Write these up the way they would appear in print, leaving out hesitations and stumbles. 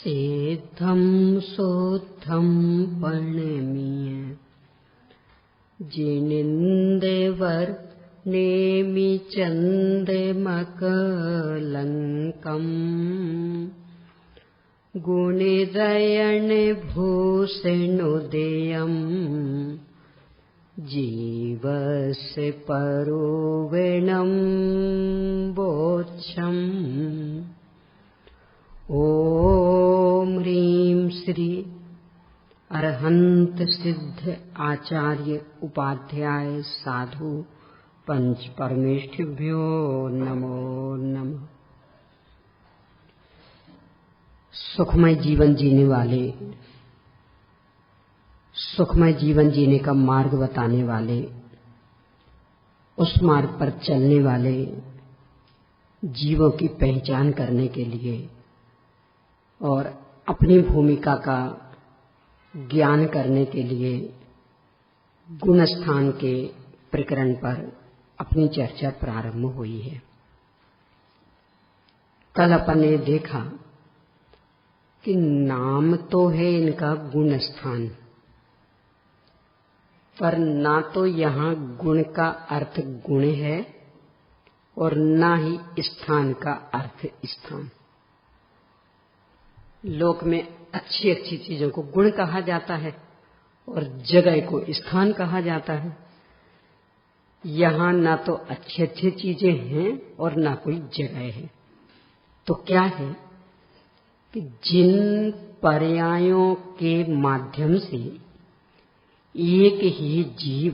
सिद्धं शुद्धं प्रणम्य जिनेन्द्रवर नेमि चन्द्रमकलङ्कम् गुणिदयनभूषणोदयम् जीवस्य परोवेणं बोध्यम्। ओम ह्रीं श्री अरहंत सिद्ध आचार्य उपाध्याय साधु पंच परमेष्ठिभ्यो नमो नमः। सुखमय जीवन जीने वाले, सुखमय जीवन जीने का मार्ग बताने वाले, उस मार्ग पर चलने वाले जीवों की पहचान करने के लिए और अपनी भूमिका का ज्ञान करने के लिए गुण स्थान के प्रकरण पर अपनी चर्चा प्रारंभ हुई है। कल अपन ने देखा कि नाम तो है इनका गुण स्थान, पर ना तो यहाँ गुण का अर्थ गुण है और ना ही स्थान का अर्थ स्थान। लोक में अच्छी अच्छी चीजों को गुण कहा जाता है और जगह को स्थान कहा जाता है। यहाँ ना तो अच्छी अच्छी चीजें हैं और ना कोई जगह है। तो क्या है कि जिन पर्यायों के माध्यम से एक ही जीव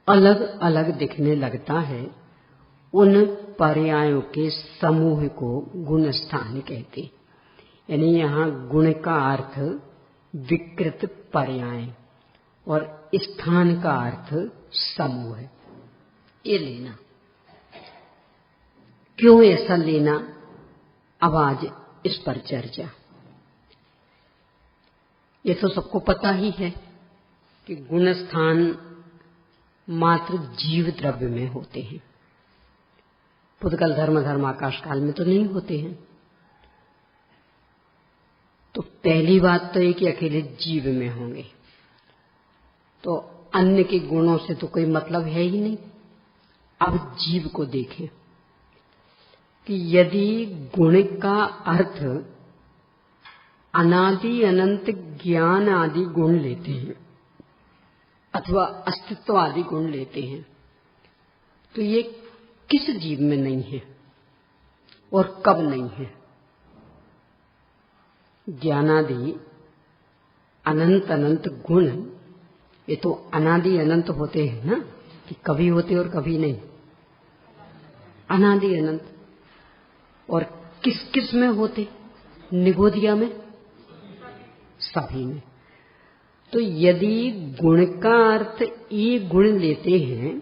अलग अलग दिखने लगता है, उन पर्यायों के समूह को गुण स्थान कहते। यानी यहाँ गुण का अर्थ विकृत पर्याय और स्थान का अर्थ समूह है। ये लेना क्यों ऐसा लेना, अब आज इस पर चर्चा। ये तो सबको पता ही है कि गुण स्थान मात्र जीव द्रव्य में होते हैं, पुद्गल धर्म धर्माकाश काल में तो नहीं होते हैं। तो पहली बात तो है कि अकेले जीव में होंगे, तो अन्य के गुणों से तो कोई मतलब है ही नहीं। अब जीव को देखें कि यदि गुण का अर्थ अनादि अनंत ज्ञान आदि गुण लेते हैं अथवा अस्तित्व आदि गुण लेते हैं, तो ये किस जीव में नहीं है और कब नहीं है? ज्ञानादि अनंत अनंत गुण ये तो अनादि अनंत होते हैं ना, कि कभी होते और कभी नहीं। अनादि अनंत। और किस किस में होते? निगोदिया में, सभी में। तो यदि गुण का अर्थ ये गुण लेते हैं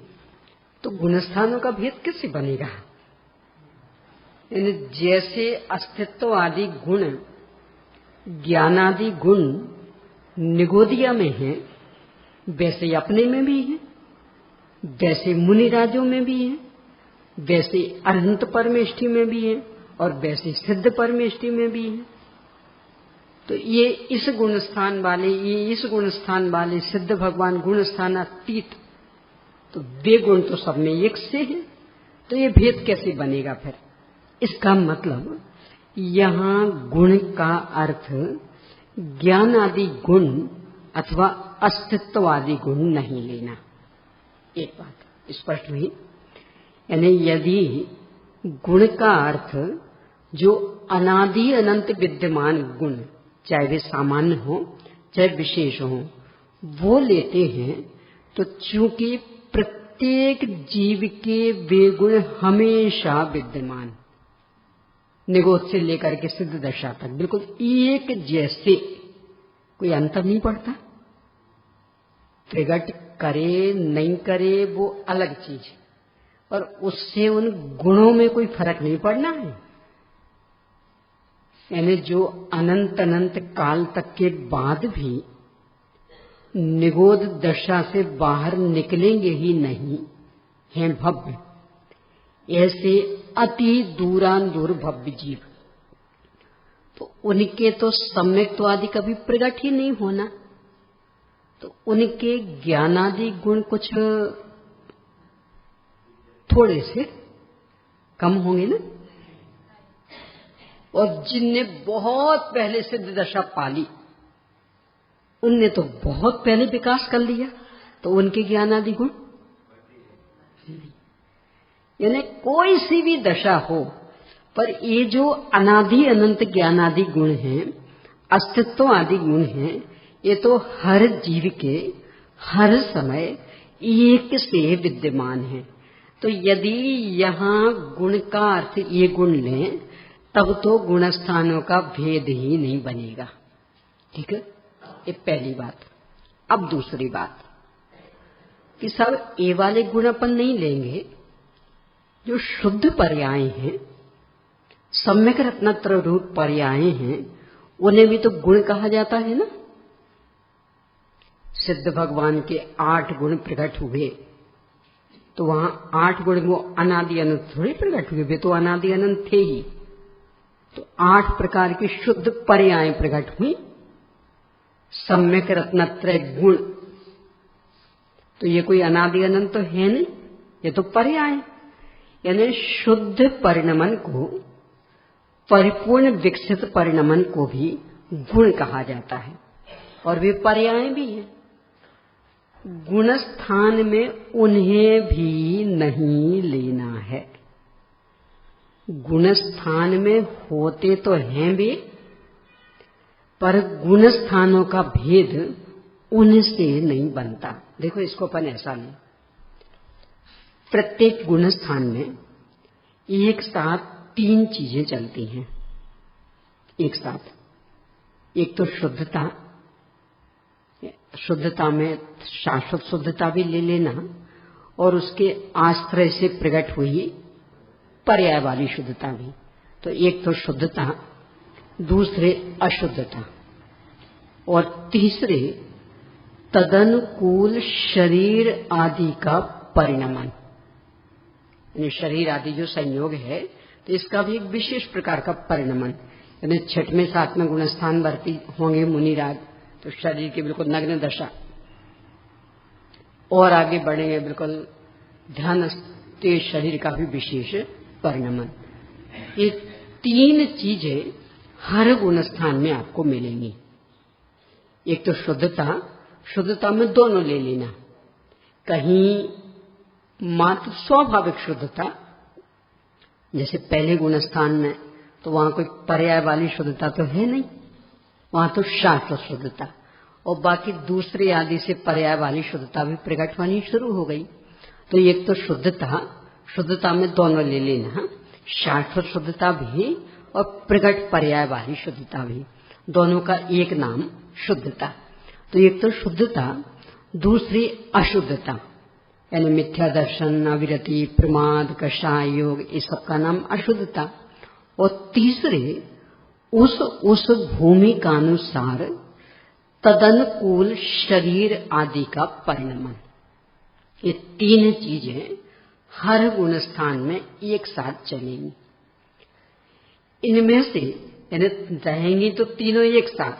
तो गुणस्थानों का भेद कैसे बनेगा? यानी जैसे अस्तित्व आदि गुण, ज्ञानादि गुण निगोदिया में है, वैसे अपने में भी है, वैसे मुनिराजों में भी है, वैसे अनंत परमेष्ठि में भी है और वैसे सिद्ध परमेष्ठि में भी है। तो ये इस गुणस्थान वाले, ये इस गुणस्थान वाले सिद्ध भगवान गुणस्थान अतीत, तो वे गुण तो सब में एक से है। तो ये भेद कैसे बनेगा फिर? इसका मतलब यहाँ गुण का अर्थ ज्ञान आदि गुण अथवा अस्तित्व आदि गुण नहीं लेना। एक बात स्पष्ट हुई। यानी यदि गुण का अर्थ जो अनादि अनंत विद्यमान गुण, चाहे वे सामान्य हो चाहे विशेष हो, वो लेते हैं, तो चूंकि प्रत्येक जीव के वे गुण हमेशा विद्यमान, निगोद से लेकर के सिद्ध दशा तक बिल्कुल एक जैसे, कोई अंतर नहीं पड़ता। प्रकट करे नहीं करे वो अलग चीज, पर उससे उन गुणों में कोई फर्क नहीं पड़ना है। यानी जो अनंत अनंत काल तक के बाद भी निगोद दशा से बाहर निकलेंगे ही नहीं, हैं भव्य, ऐसे अति दूरान दूर भव्य जीव। तो उनके तो सम्यक तो आदि कभी प्रकट ही नहीं होना, तो उनके ज्ञानादि गुण कुछ थोड़े से कम होंगे ना। और जिनने बहुत पहले सिद्ध दशा पाली उनने तो बहुत पहले विकास कर लिया, तो उनके ज्ञानादि गुण, यानी कोई सी भी दशा हो, पर ये जो अनादि अनंत ज्ञानादि गुण हैं, अस्तित्व आदि गुण हैं, ये तो हर जीव के हर समय एक से विद्यमान है। तो यदि यहाँ गुण का अर्थ ये गुण लें तब तो गुण स्थानों का भेद ही नहीं बनेगा। ठीक है, ये पहली बात। अब दूसरी बात कि सब ये वाले गुण अपन नहीं लेंगे, जो शुद्ध पर्याय हैं, सम्यक रत्नत्र रूप पर्याय हैं, उन्हें भी तो गुण कहा जाता है ना। सिद्ध भगवान के 8 गुण प्रकट हुए, तो वहां 8 गुण वो अनादि अनंत थोड़े प्रकट हुए, वे तो अनादि अनंत थे ही। तो 8 प्रकार की शुद्ध पर्याय प्रकट हुई, सम्यक रत्नत्रय गुण। तो ये कोई अनादि अनंत तो है नहीं, ये तो पर्याय, यानी शुद्ध परिणमन को, परिपूर्ण विकसित परिणमन को भी गुण कहा जाता है, और वे पर्याय भी हैं। गुण स्थान में उन्हें भी नहीं लेना है। गुण स्थान में होते तो हैं वे, पर गुण स्थानों का भेद उनसे नहीं बनता। देखो इसको अपन ऐसा लें, प्रत्येक गुण स्थान में एक साथ 3 चीजें चलती हैं एक साथ। एक तो शुद्धता, शुद्धता में शाश्वत शुद्धता भी ले लेना, और उसके आश्रय से प्रकट हुई पर्याय वाली शुद्धता भी। तो एक तो शुद्धता, दूसरे अशुद्धता, और तीसरे तदनुकूल शरीर आदि का परिणमन। यानी शरीर आदि जो संयोग है, तो इसका भी एक विशेष प्रकार का परिणमन। यानी 6वें 7वें गुणस्थान वर्ती होंगे मुनिराज, तो शरीर की बिल्कुल नग्न दशा, और आगे बढ़ेंगे बिल्कुल ध्यान तेज शरीर का भी विशेष परिणमन। ये 3 चीजें हर गुणस्थान में आपको मिलेंगी। एक तो शुद्धता, शुद्धता में दोनों ले लेना, कहीं मात्र स्वाभाविक शुद्धता, जैसे पहले गुणस्थान में, तो वहां कोई पर्याय वाली शुद्धता तो है नहीं, वहां तो शाश्वत शुद्धता, और बाकी दूसरे आदि से पर्याय वाली शुद्धता भी प्रकट होनी शुरू हो गई। तो एक तो शुद्धता, शुद्धता में दोनों ले लेना, शाश्वत शुद्धता भी और प्रकट पर्याय वाली शुद्धता भी, दोनों का एक नाम शुद्धता। तो एक तो शुद्धता, दूसरी अशुद्धता, यानी मिथ्या दर्शन, अविरति, प्रमाद, कषाय योग, इस सब का नाम अशुद्धता। और तीसरे उस भूमि का अनुसार तदनुकूल शरीर आदि का परिणमन। ये 3 चीजें हर गुण स्थान में एक साथ चलेंगी। इनमें से यानी रहेंगी तो तीनों एक साथ,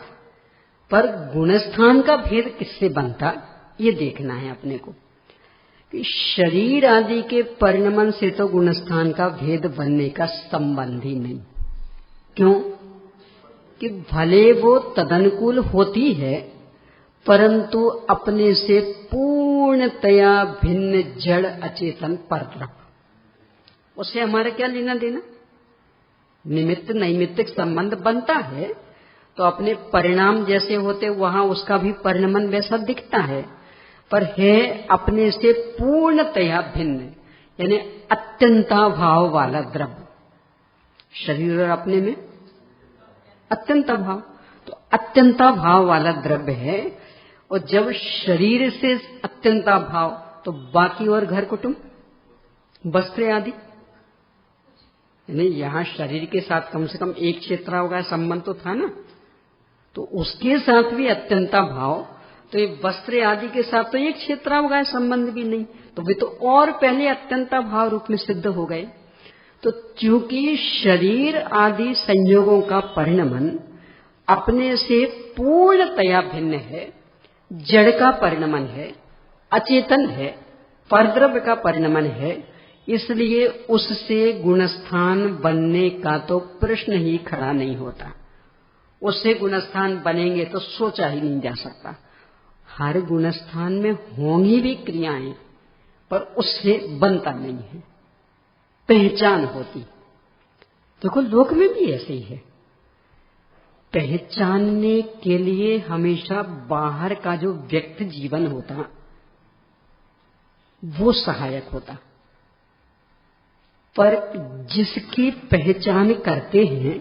पर गुणस्थान का भेद किससे बनता ये देखना है अपने को, कि शरीर आदि के परिणमन से तो गुणस्थान का भेद बनने का संबंध ही नहीं। क्यों? कि भले वो तदनुकूल होती है, परंतु अपने से पूर्णतया भिन्न जड़ अचेतन परद्रव्य, उससे हमारा क्या लेना देना। निमित्त नैमित्तिक संबंध बनता है, तो अपने परिणाम जैसे होते वहां उसका भी परिणमन वैसा दिखता है, पर है अपने से पूर्णतया भिन्न, यानी अत्यंता भाव वाला द्रव्य। शरीर और अपने में अत्यंता भाव, तो अत्यंता भाव वाला द्रव्य है। और जब शरीर से अत्यंता भाव, तो बाकी और घर कुटुंब वस्त्र आदि, यानी यहां शरीर के साथ कम से कम एक क्षेत्र होगा संबंध तो था ना, तो उसके साथ भी अत्यंता भाव, तो ये वस्त्र आदि के साथ तो एक क्षेत्र होगा संबंध भी नहीं, तो वे तो और पहले अत्यंता भाव रूप में सिद्ध हो गए। तो चूंकि शरीर आदि संयोगों का परिणमन अपने से पूर्णतया भिन्न है, जड़ का परिणमन है, अचेतन है, परद्रव्य का परिणमन है, इसलिए उससे गुणस्थान बनने का तो प्रश्न ही खड़ा नहीं होता। उससे गुणस्थान बनेंगे तो सोचा ही नहीं जा सकता। हर गुणस्थान में होंगी भी क्रियाएं, पर उससे बनता नहीं है, पहचान होती। देखो लोक में भी ऐसे ही है। पहचानने के लिए हमेशा बाहर का जो व्यक्त जीवन होता वो सहायक होता, पर जिसकी पहचान करते हैं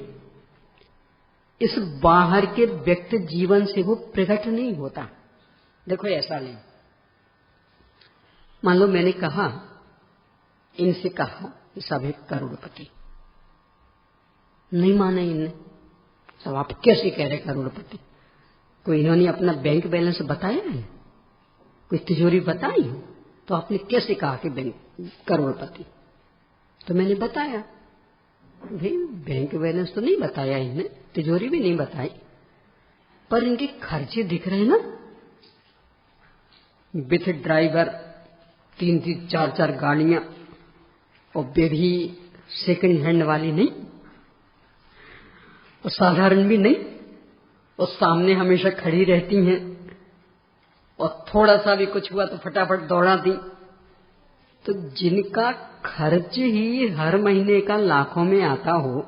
इस बाहर के व्यक्त जीवन से वो प्रकट नहीं होता। देखो ऐसा नहीं, मान लो मैंने कहा, इनसे कहा कि सब एक करोड़पति, नहीं माना इनने। सब आप कैसे कह रहे करोड़पति? कोई इन्होंने अपना बैंक बैलेंस बताया है, कोई तिजोरी बताई हो, तो आपने कैसे कहा कि बैंक करोड़पति? तो मैंने बताया भाई बैंक बैलेंस तो नहीं बताया इन्हें, तिजोरी भी नहीं बताई, पर इनके खर्चे दिख रहे ना, विथ ड्राइवर 3-3, 4-4 गाड़ियां, और वे भी सेकंड हैंड वाली नहीं, और साधारण भी नहीं, और सामने हमेशा खड़ी रहती हैं, और थोड़ा सा भी कुछ हुआ तो फटाफट दौड़ा दी। तो जिनका खर्च ही हर महीने का लाखों में आता हो,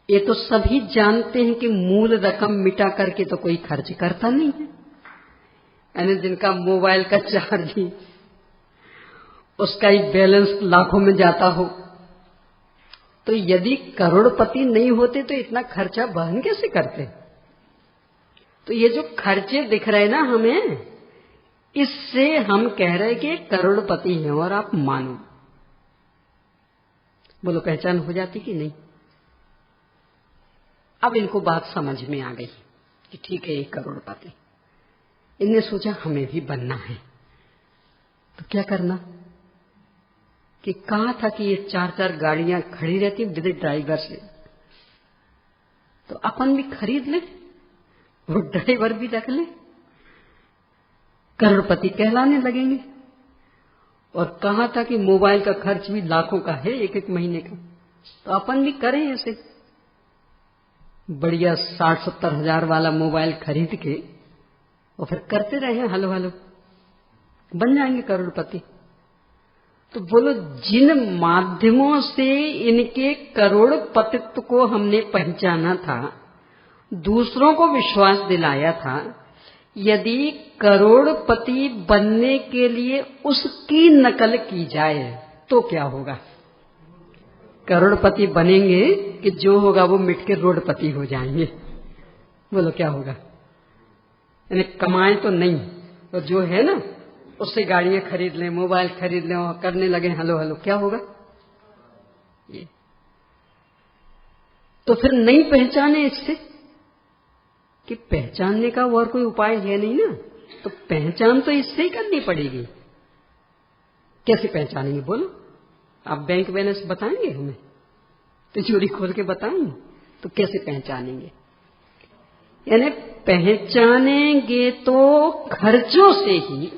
ये तो सभी जानते हैं कि मूल रकम मिटा करके तो कोई खर्च करता नहीं है। यानी जिनका मोबाइल का चार्ज ही उसका ही बैलेंस लाखों में जाता हो, तो यदि करोड़पति नहीं होते तो इतना खर्चा वहन कैसे करते? तो ये जो खर्चे दिख रहे ना हमें, इससे हम कह रहे कि करोड़पति हैं और आप मानो। बोलो पहचान हो जाती कि नहीं? अब इनको बात समझ में आ गई कि ठीक है ये करोड़पति। इनने सोचा हमें भी बनना है, तो क्या करना? कि कहा था कि ये 4-4 गाड़ियां खड़ी रहती विद ड्राइवर से, तो अपन भी खरीद ले, वो ड्राइवर भी रख ले, करोड़पति कहलाने लगेंगे। और कहा था कि मोबाइल का खर्च भी लाखों का है, एक महीने का, तो अपन भी करें ऐसे बढ़िया 60-70 हजार वाला मोबाइल खरीद के और फिर करते रहे हलो हलो, बन जाएंगे करोड़पति। तो बोलो जिन माध्यमों से इनके करोड़पतित्व को हमने पहचाना था, दूसरों को विश्वास दिलाया था, यदि करोड़पति बनने के लिए उसकी नकल की जाए तो क्या होगा? करोड़पति बनेंगे कि जो होगा वो मिट के रोडपति हो जाएंगे। बोलो क्या होगा? यानी कमाए तो नहीं, तो जो है ना उससे गाड़ियां खरीद लें, मोबाइल खरीद लें और करने लगे हलो हलो, क्या होगा? ये तो फिर नहीं पहचाने इससे कि पहचानने का और कोई उपाय है नहीं ना, तो पहचान तो इससे ही करनी पड़ेगी। कैसे पहचानेंगे बोलो? आप बैंक बैलेंस बताएंगे हमें, तिजोरी खोल के बताएंगे, तो कैसे पहचानेंगे? यानी पहचानेंगे तो खर्चों से ही,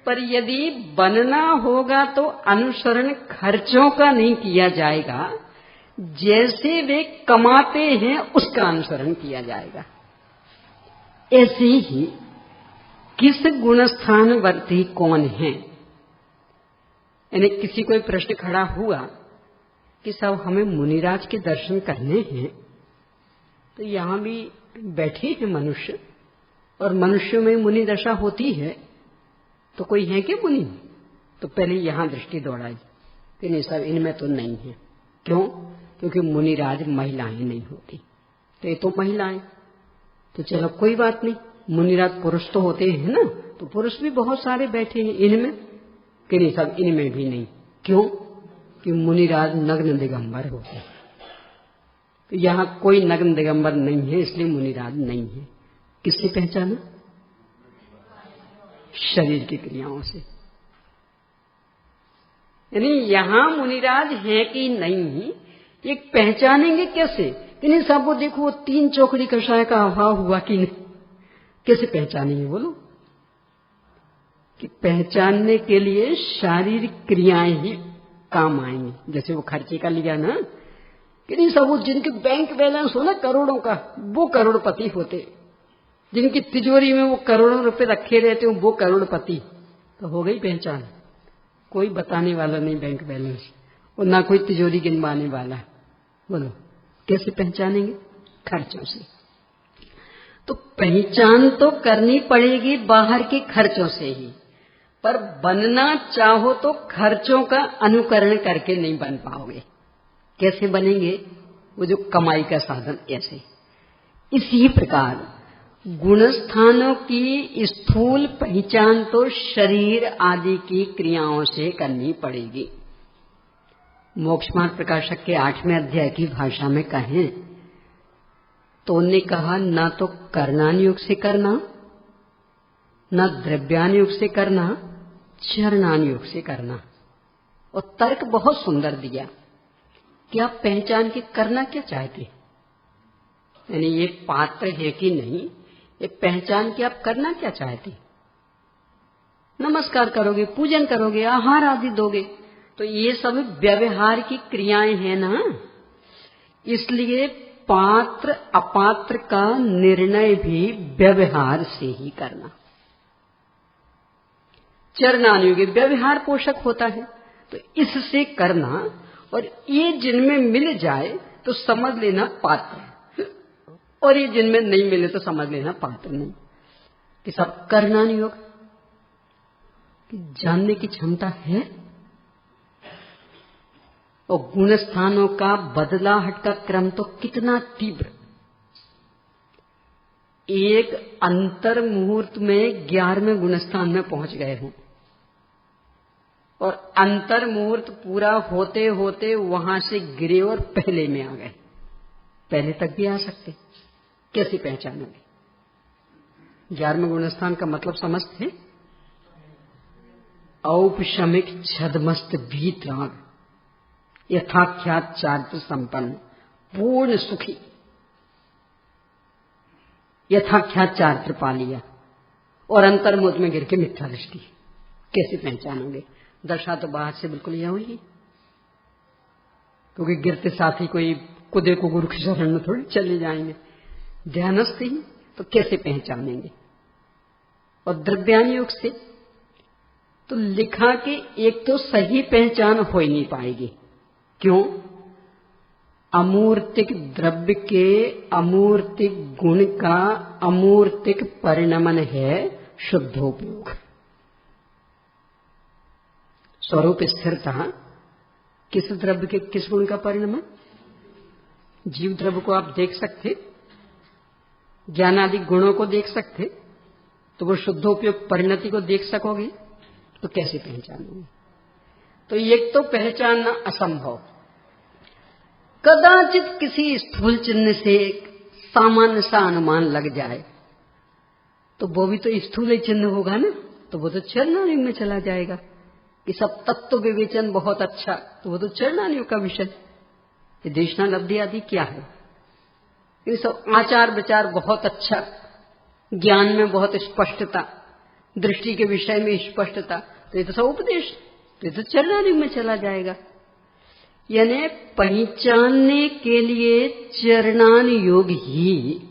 पर यदि बनना होगा तो अनुसरण खर्चों का नहीं किया जाएगा, जैसे वे कमाते हैं उसका अनुसरण किया जाएगा। ऐसे ही किस गुणस्थानवर्ती कौन है? यानी किसी कोई प्रश्न खड़ा हुआ कि साहब हमें मुनिराज के दर्शन करने हैं, तो यहां भी बैठे हैं मनुष्य, और मनुष्य में मुनि दशा होती है, तो कोई है क्या मुनि? तो पहले यहां दृष्टि दौड़ाई कि नहीं साहब इनमें तो नहीं है। क्यों? क्योंकि मुनिराज महिलाएं नहीं होती, तो ये तो महिलाएं, तो चलो कोई बात नहीं, मुनिराज पुरुष तो होते हैं ना, तो पुरुष भी बहुत सारे बैठे हैं इनमें, कि नहीं साहब इनमें भी नहीं। क्यों? कि मुनिराज नग्न दिगंबर होते हैं, तो यहां कोई नग्न दिगंबर नहीं है, इसलिए मुनिराज नहीं है। किससे पहचाना? शरीर की क्रियाओं से। यानी यहाँ मुनिराज है कि नहीं, ये पहचानेंगे कैसे? यानी साहब वो देखो, वो 3 चौकड़ी कषाय का अभाव हुआ कि नहीं, कैसे पहचानेंगे बोलो? कि पहचानने के लिए शारीरिक क्रियाएं ही काम आएंगी। जैसे वो खर्चे का लिया ना, कि नहीं सब, वो जिनके बैंक बैलेंस हो ना करोड़ों का, वो करोड़पति होते। जिनकी तिजोरी में वो करोड़ों रुपए रखे रहते हो, वो करोड़पति। तो हो गई पहचान। कोई बताने वाला नहीं बैंक बैलेंस, और ना कोई तिजोरी गिनवाने वाला। बोलो कैसे पहचानेंगे? खर्चों से। तो पहचान तो करनी पड़ेगी बाहर के खर्चों से ही, पर बनना चाहो तो खर्चों का अनुकरण करके नहीं बन पाओगे। कैसे बनेंगे? वो जो कमाई का साधन, ऐसे। इसी प्रकार गुणस्थानों की स्थूल पहचान तो शरीर आदि की क्रियाओं से करनी पड़ेगी। मोक्ष मार्ग प्रकाशक के 8वें अध्याय की भाषा में कहें तो उन्होंने कहा, ना तो कर्णान योग से करना, ना द्रव्यान योग से करना, चरणान योग से करना। और तर्क बहुत सुंदर दिया कि आप पहचान के करना क्या चाहते, यानी ये पात्र है कि नहीं, ये पहचान के आप करना क्या चाहते। नमस्कार करोगे, पूजन करोगे, आहार आदि दोगे, तो ये सब व्यवहार की क्रियाएं हैं ना। इसलिए पात्र अपात्र का निर्णय भी व्यवहार से ही करना। चरणानुयोगी व्यवहार पोषक होता है, तो इससे करना। और ये जिनमें मिल जाए तो समझ लेना पात्र, और ये जिनमें नहीं मिले तो समझ लेना पात्र नहीं। कि सब कर्णानुयोग कि जानने की क्षमता है, और गुण स्थानों का बदलाहट का क्रम तो कितना तीव्र। एक अंतर मुहूर्त में 11वें गुणस्थान में पहुंच गए हूं, और अंतर मुहूर्त पूरा होते होते वहां से गिरे और पहले में आ गए। पहले तक भी आ सकते, कैसे पहचानोगे? 11वें गुणस्थान का मतलब समझते? औपशमिक छदमस्त भीतराग, यथाख्यात चारित्र संपन्न, पूर्ण सुखी, यथाख्यात चारित्र पा लिया, और अंतर्मुहूर्त में गिर के मिथ्या दृष्टि। कैसे पहचानोगे? दशा तो बाहर से बिल्कुल यह हुई, क्योंकि गिरते साथ ही कोई कुदे को गुरु के शरण में थोड़ी चले जाएंगे, ध्यानस्थ ही। तो कैसे पहचानेंगे? और द्रव्यान योग से तो लिखा कि एक तो सही पहचान हो ही नहीं पाएगी। क्यों? अमूर्तिक द्रव्य के अमूर्तिक गुण का अमूर्तिक परिणमन है शुद्धोपयोग। स्वरूप स्थिरता किस द्रव्य के किस गुण का परिणमन? जीव द्रव्य को आप देख सकते, ज्ञान आदि गुणों को देख सकते, तो वो शुद्धोपयोग परिणति को देख सकोगे, तो कैसे पहचानोगे? तो एक तो पहचानना असंभव। कदाचित किसी स्थूल चिन्ह से सामान्य सा अनुमान लग जाए, तो वो भी तो स्थूल चिन्ह होगा ना, तो वो तो चरणानुयोग में चला जाएगा। कि सब तत्व विवेचन बहुत अच्छा, तो वो तो चरणानुयोग का विषय। ये देशना लब्धि आदि क्या है? ये सब आचार विचार बहुत अच्छा, ज्ञान में बहुत स्पष्टता, दृष्टि के विषय में स्पष्टता, तो ये तो सब उपदेश, तो ये तो चरणानुयोग में चला जाएगा। यानी पहचानने के लिए चरणानुयोग ही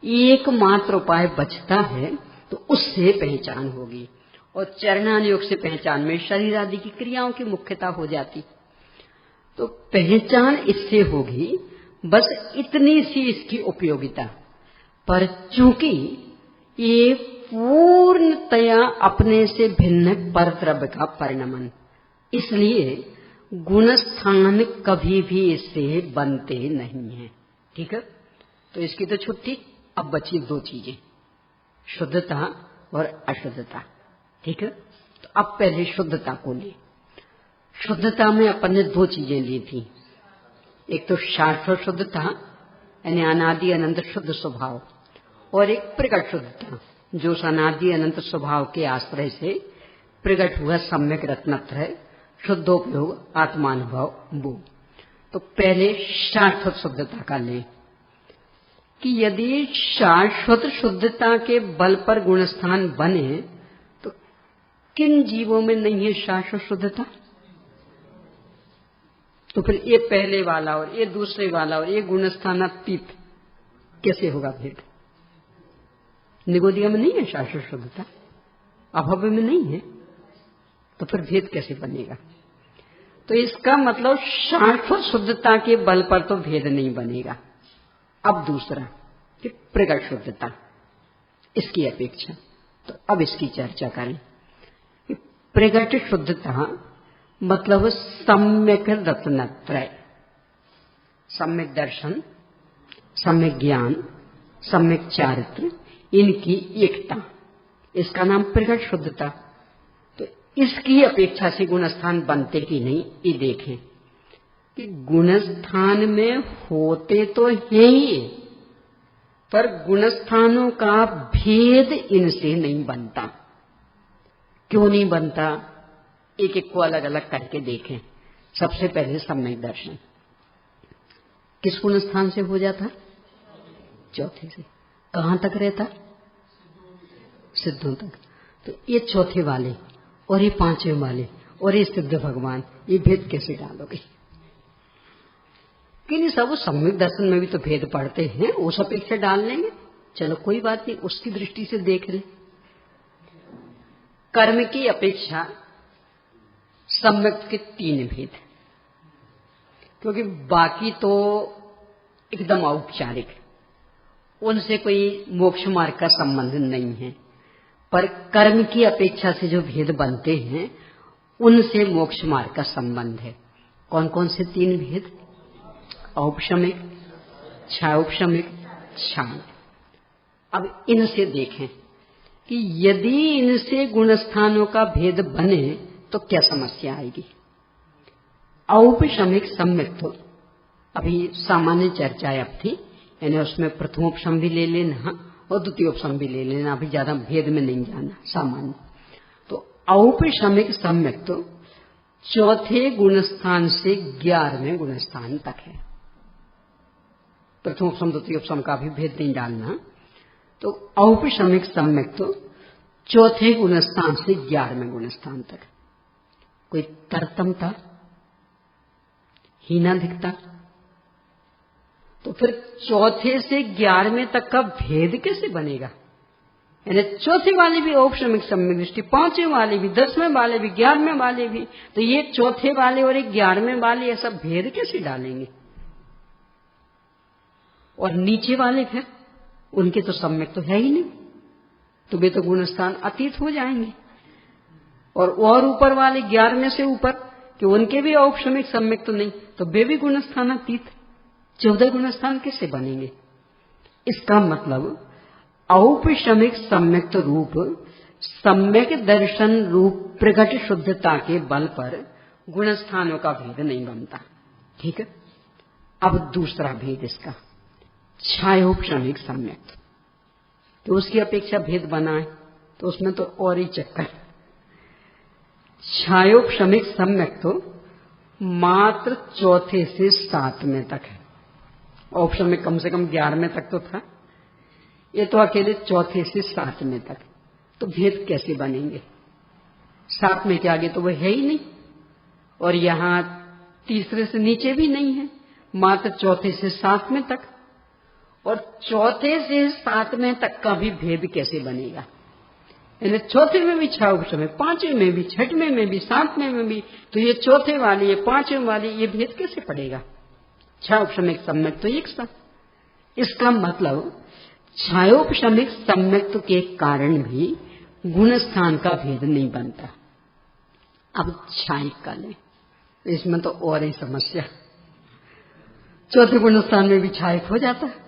एकमात्र उपाय बचता है, तो उससे पहचान होगी। और चरणानुयोग से पहचान में शरीर आदि की क्रियाओं की मुख्यता हो जाती, तो पहचान इससे होगी। बस इतनी सी इसकी उपयोगिता। पर चूंकि ये पूर्णतया अपने से भिन्न परद्रव्य का परिणमन, इसलिए गुणस्थान कभी भी इससे बनते नहीं है। ठीक है, तो इसकी तो छुट्टी। अब बची 2 चीजें, शुद्धता और अशुद्धता। ठीक है, तो अब पहले शुद्धता को ले। शुद्धता में अपन ने 2 चीजें ली थी, एक तो शाश्वत शुद्धता यानी अनादि अनंत शुद्ध स्वभाव, और एक प्रकट शुद्धता जो अनादि अनंत स्वभाव के आश्रय से प्रकट हुआ सम्यक रत्नत्रय शुद्धोपयोग आत्मानुभव वो। तो पहले शाश्वत शुद्धता का लें कि यदि शाश्वत शुद्धता के बल पर गुणस्थान बने तो किन जीवों में नहीं है शाश्वत शुद्धता? तो फिर ये पहले वाला और ये दूसरे वाला और ये गुणस्थानातीत कैसे होगा भेद? निगोदिया में नहीं है शाश्वत शुद्धता, अभव्य में नहीं है, तो फिर भेद कैसे बनेगा? तो इसका मतलब शाश्वत शुद्धता के बल पर तो भेद नहीं बनेगा। अब दूसरा कि प्रगट शुद्धता, इसकी अपेक्षा, तो अब इसकी चर्चा करें कि प्रगट शुद्धता मतलब सम्यक रत्नत्रय, सम्यक दर्शन, सम्यक ज्ञान, सम्यक चारित्र, इनकी एकता, इसका नाम प्रगट शुद्धता। तो इसकी अपेक्षा से गुणस्थान बनते कि नहीं, ये देखें कि गुणस्थान में होते तो हैं ही, पर गुणस्थानों का भेद इनसे नहीं बनता। क्यों नहीं बनता? एक एक को अलग अलग करके देखें। सबसे पहले सम्यक दर्शन किस गुणस्थान से हो जाता? चौथे से। कहां तक रहता? सिद्धों तक। तो ये चौथे वाले और ये पांचवें वाले और ये सिद्ध भगवान, ये भेद कैसे डालोगे? कि नहीं, सब सम्यक दर्शन में भी तो भेद पड़ते हैं, उस अपेक्षा डाल लेंगे, चलो कोई बात नहीं, उसकी दृष्टि से देख ले। कर्म की अपेक्षा सम्यक के 3 भेद, क्योंकि बाकी तो एकदम औपचारिक, उनसे कोई मोक्ष मार्ग का संबंध नहीं है, पर कर्म की अपेक्षा से जो भेद बनते हैं उनसे मोक्ष मार्ग का संबंध है। कौन कौन से 3 भेद? औपशमिक, छायोपशमिक, छाय। अब इनसे देखें कि यदि इनसे गुणस्थानों का भेद बने तो क्या समस्या आएगी। औपशमिक सम्यक तो अभी सामान्य चर्चा अब थी, यानी उसमें प्रथमोपशम भी ले लेना और द्वितीयोपशम भी ले लेना, अभी ज्यादा भेद में नहीं जाना, सामान्य। तो औपशमिक सम्यक तो चौथे गुणस्थान से 11वें गुणस्थान तक है। प्रथमोपशम द्वितीयोपशम का भी भेद नहीं डालना। तो औपशमिक सम्यक तो चौथे गुणस्थान से 11वें गुणस्थान तक। कोई तरतमता, हीनाधिकता, तो फिर चौथे से 11वें तक का भेद कैसे बनेगा? यानी चौथे वाले भी औपशमिक सम्यक दृष्टि, 5वें वाले भी, 10वें वाले भी, 11वें वाले भी, तो ये चौथे वाले और एक 11वें वाले ऐसा भेद कैसे डालेंगे? और नीचे वाले फिर उनके तो सम्यक तो है ही नहीं, तो वे तो गुणस्थान अतीत हो जाएंगे। और ऊपर वाले 11वें से ऊपर कि उनके भी औपशमिक सम्यक तो नहीं, तो वे भी गुणस्थान अतीत, 14 गुणस्थान कैसे बनेंगे? इसका मतलब औपशमिक सम्यक रूप सम्यक दर्शन रूप प्रगट शुद्धता के बल पर गुणस्थानों का भेद नहीं बनता। ठीक है। अब दूसरा भेद इसका छायोपशमिक सम्यक, तो उसकी अपेक्षा भेद बना है, तो उसमें तो और ही चक्कर। छायोपशमिक सम्यक तो मात्र चौथे से 7वें तक है, औपशमिक कम से कम 11वें तक तो था, ये तो अकेले चौथे से 7वें तक। तो भेद कैसे बनेंगे? 7वें के आगे तो वो है ही नहीं, और यहां तीसरे से नीचे भी नहीं है, मात्र चौथे से 7वें तक। और चौथे से 7वें तक का भी भेद कैसे बनेगा? यानी चौथे में भी छायोपशमिक, 5वें में भी, 6वें में भी, 7वें में भी, तो ये चौथे वाली, ये 5वें वाली, ये भेद कैसे पड़ेगा? छायोपशमिक सम्यक तो एक साथ। इसका मतलब छायोपशमिक सम्यक्त्व के कारण भी गुणस्थान का भेद नहीं बनता। अब छाय का लें, इसमें तो और ही समस्या। चौथे गुणस्थान में भी छायक हो जाता है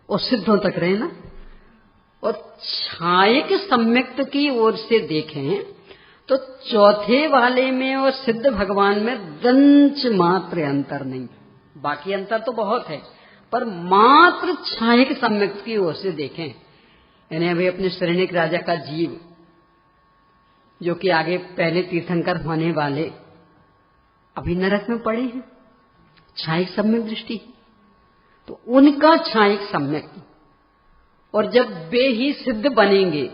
और सिद्धों तक रहना। और छायक सम्यक्त्व की ओर से देखें तो चौथे वाले में और सिद्ध भगवान में दंच मात्र अंतर नहीं, बाकी अंतर तो बहुत है, पर मात्र छायक सम्यक्त्व की ओर से देखें, यानी अभी अपने शरणिक राजा का जीव, जो कि आगे पहले तीर्थंकर होने वाले अभी नरक में पड़े हैं, छायिक सम्यक दृष्टि, तो उनका छायिक सम्यक, और जब वे ही सिद्ध बनेंगे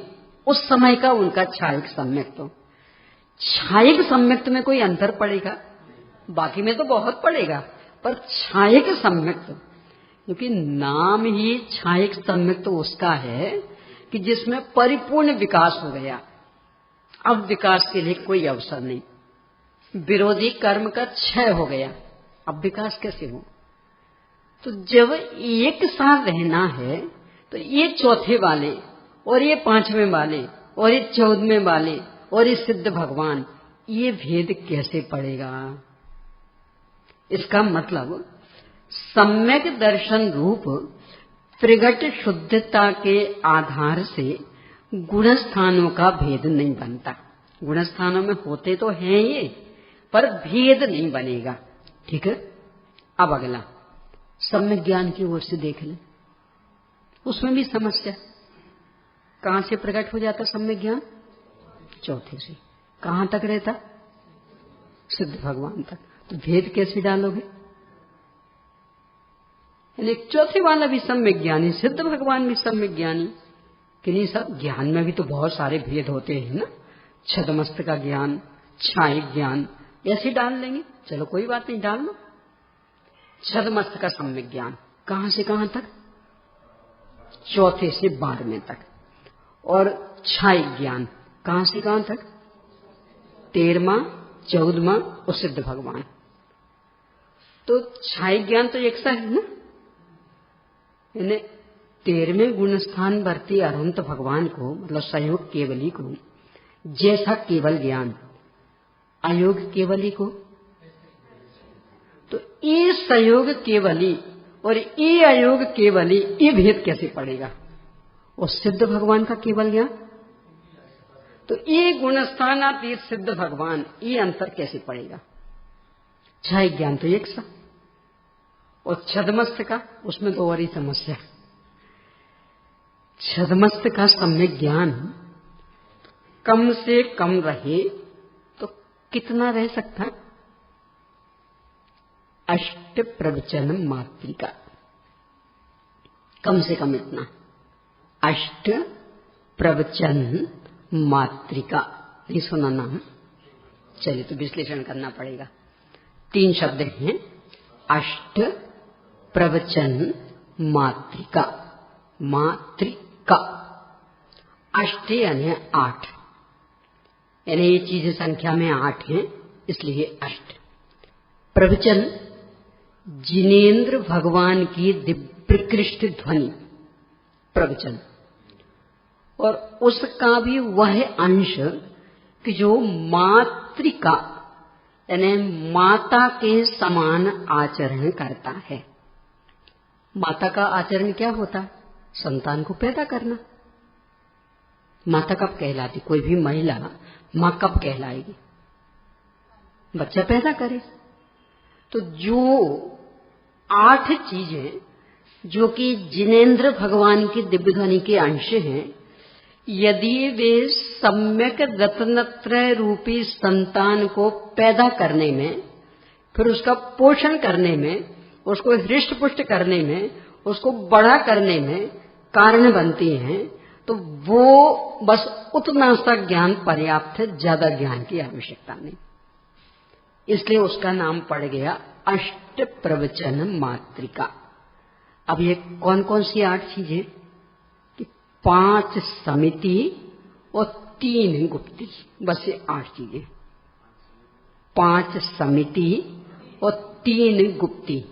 उस समय का उनका छायिक सम्यक। तो छायिक सम्यक में कोई अंतर पड़ेगा, बाकी में तो बहुत पड़ेगा, पर छायिक सम्यक, क्योंकि नाम ही छायिक सम्यक तो उसका है कि जिसमें परिपूर्ण विकास हो गया। अब विकास के लिए कोई अवसर नहीं, विरोधी कर्म का क्षय हो गया, अब विकास कैसे हो? तो जब एक साथ रहना है तो ये चौथे वाले और ये पांचवें वाले और ये 14वें वाले और ये सिद्ध भगवान, ये भेद कैसे पड़ेगा? इसका मतलब सम्यक दर्शन रूप प्रगट शुद्धता के आधार से गुणस्थानों का भेद नहीं बनता। गुणस्थानों में होते तो हैं ये, पर भेद नहीं बनेगा। ठीक है, अब अगला सम्यक ज्ञान की ओर से देख लें, उसमें भी समस्या। कहां से प्रकट हो जाता सम्यक ज्ञान? चौथे से। कहां तक रहता? सिद्ध भगवान तक। तो भेद कैसे डालोगे? यानी चौथे वाला भी सम्यक ज्ञानी, सिद्ध भगवान भी सम्यक ज्ञानी, कि नहीं? सब ज्ञान में भी तो बहुत सारे भेद होते हैं ना, छदमस्त का ज्ञान, छायिक ज्ञान, ऐसे डाल लेंगे। चलो कोई बात नहीं, डाल लो। छदमस्त का सम्यक ज्ञान कहां से कहां तक? चौथे से 12वें तक। और छायिक ज्ञान कहां से कहां तक? 13वां, 14वां और सिद्ध भगवान। तो छायिक ज्ञान तो एक सा है ना, 13वें गुणस्थान वर्ती अनंत भगवान को, मतलब सहयोग केवली को जैसा केवल ज्ञान, अयोग केवली को, तो ये सहयोग केवली और ये अयोग केवली, ये भेद कैसे पड़ेगा? और सिद्ध भगवान का केवल ज्ञान, तो ये गुणस्थानातीत सिद्ध भगवान, ये अंतर कैसे पड़ेगा? छायिक ज्ञान तो एक सा, और छदमस्त का, उसमें तो और ही समस्या। छदमस्त का सम्यक ज्ञान कम से कम रहे तो कितना रह सकता? अष्ट प्रवचन मात्रिका, कम से कम इतना, अष्ट प्रवचन मात्रिका। नहीं सुना नाम? चलिए तो विश्लेषण करना पड़ेगा। 3 शब्द हैं, अष्ट प्रवचन मात्रिका। मात्रिका अष्ट यानी 8, यानी ये चीजें संख्या में 8 हैं, इसलिए अष्ट। प्रवचन जिनेन्द्र भगवान की दिव्यकृष्ट ध्वनि प्रवचन, और उसका भी वह अंश कि जो मातृका यानी माता के समान आचरण करता है। माता का आचरण क्या होता है? संतान को पैदा करना। माता कब कहलाती? कोई भी महिला मां कब कहलाएगी? बच्चा पैदा करे। तो जो 8 चीजें जो कि जिनेन्द्र भगवान की दिव्य ध्वनि के अंश हैं, यदि वे सम्यक रत्नत्रय रूपी संतान को पैदा करने में, फिर उसका पोषण करने में, उसको हृष्ट पुष्ट करने में, उसको बड़ा करने में कारण बनती हैं, तो वो बस उतना सा ज्ञान पर्याप्त है, ज्यादा ज्ञान की आवश्यकता नहीं। इसलिए उसका नाम पड़ गया अष्ट प्रवचन मात्रिका। अब ये कौन कौन सी 8 चीजें? 5 समिति और 3 गुप्ती, बस ये 8 चीजें। 5 समिति और 3 गुप्ती।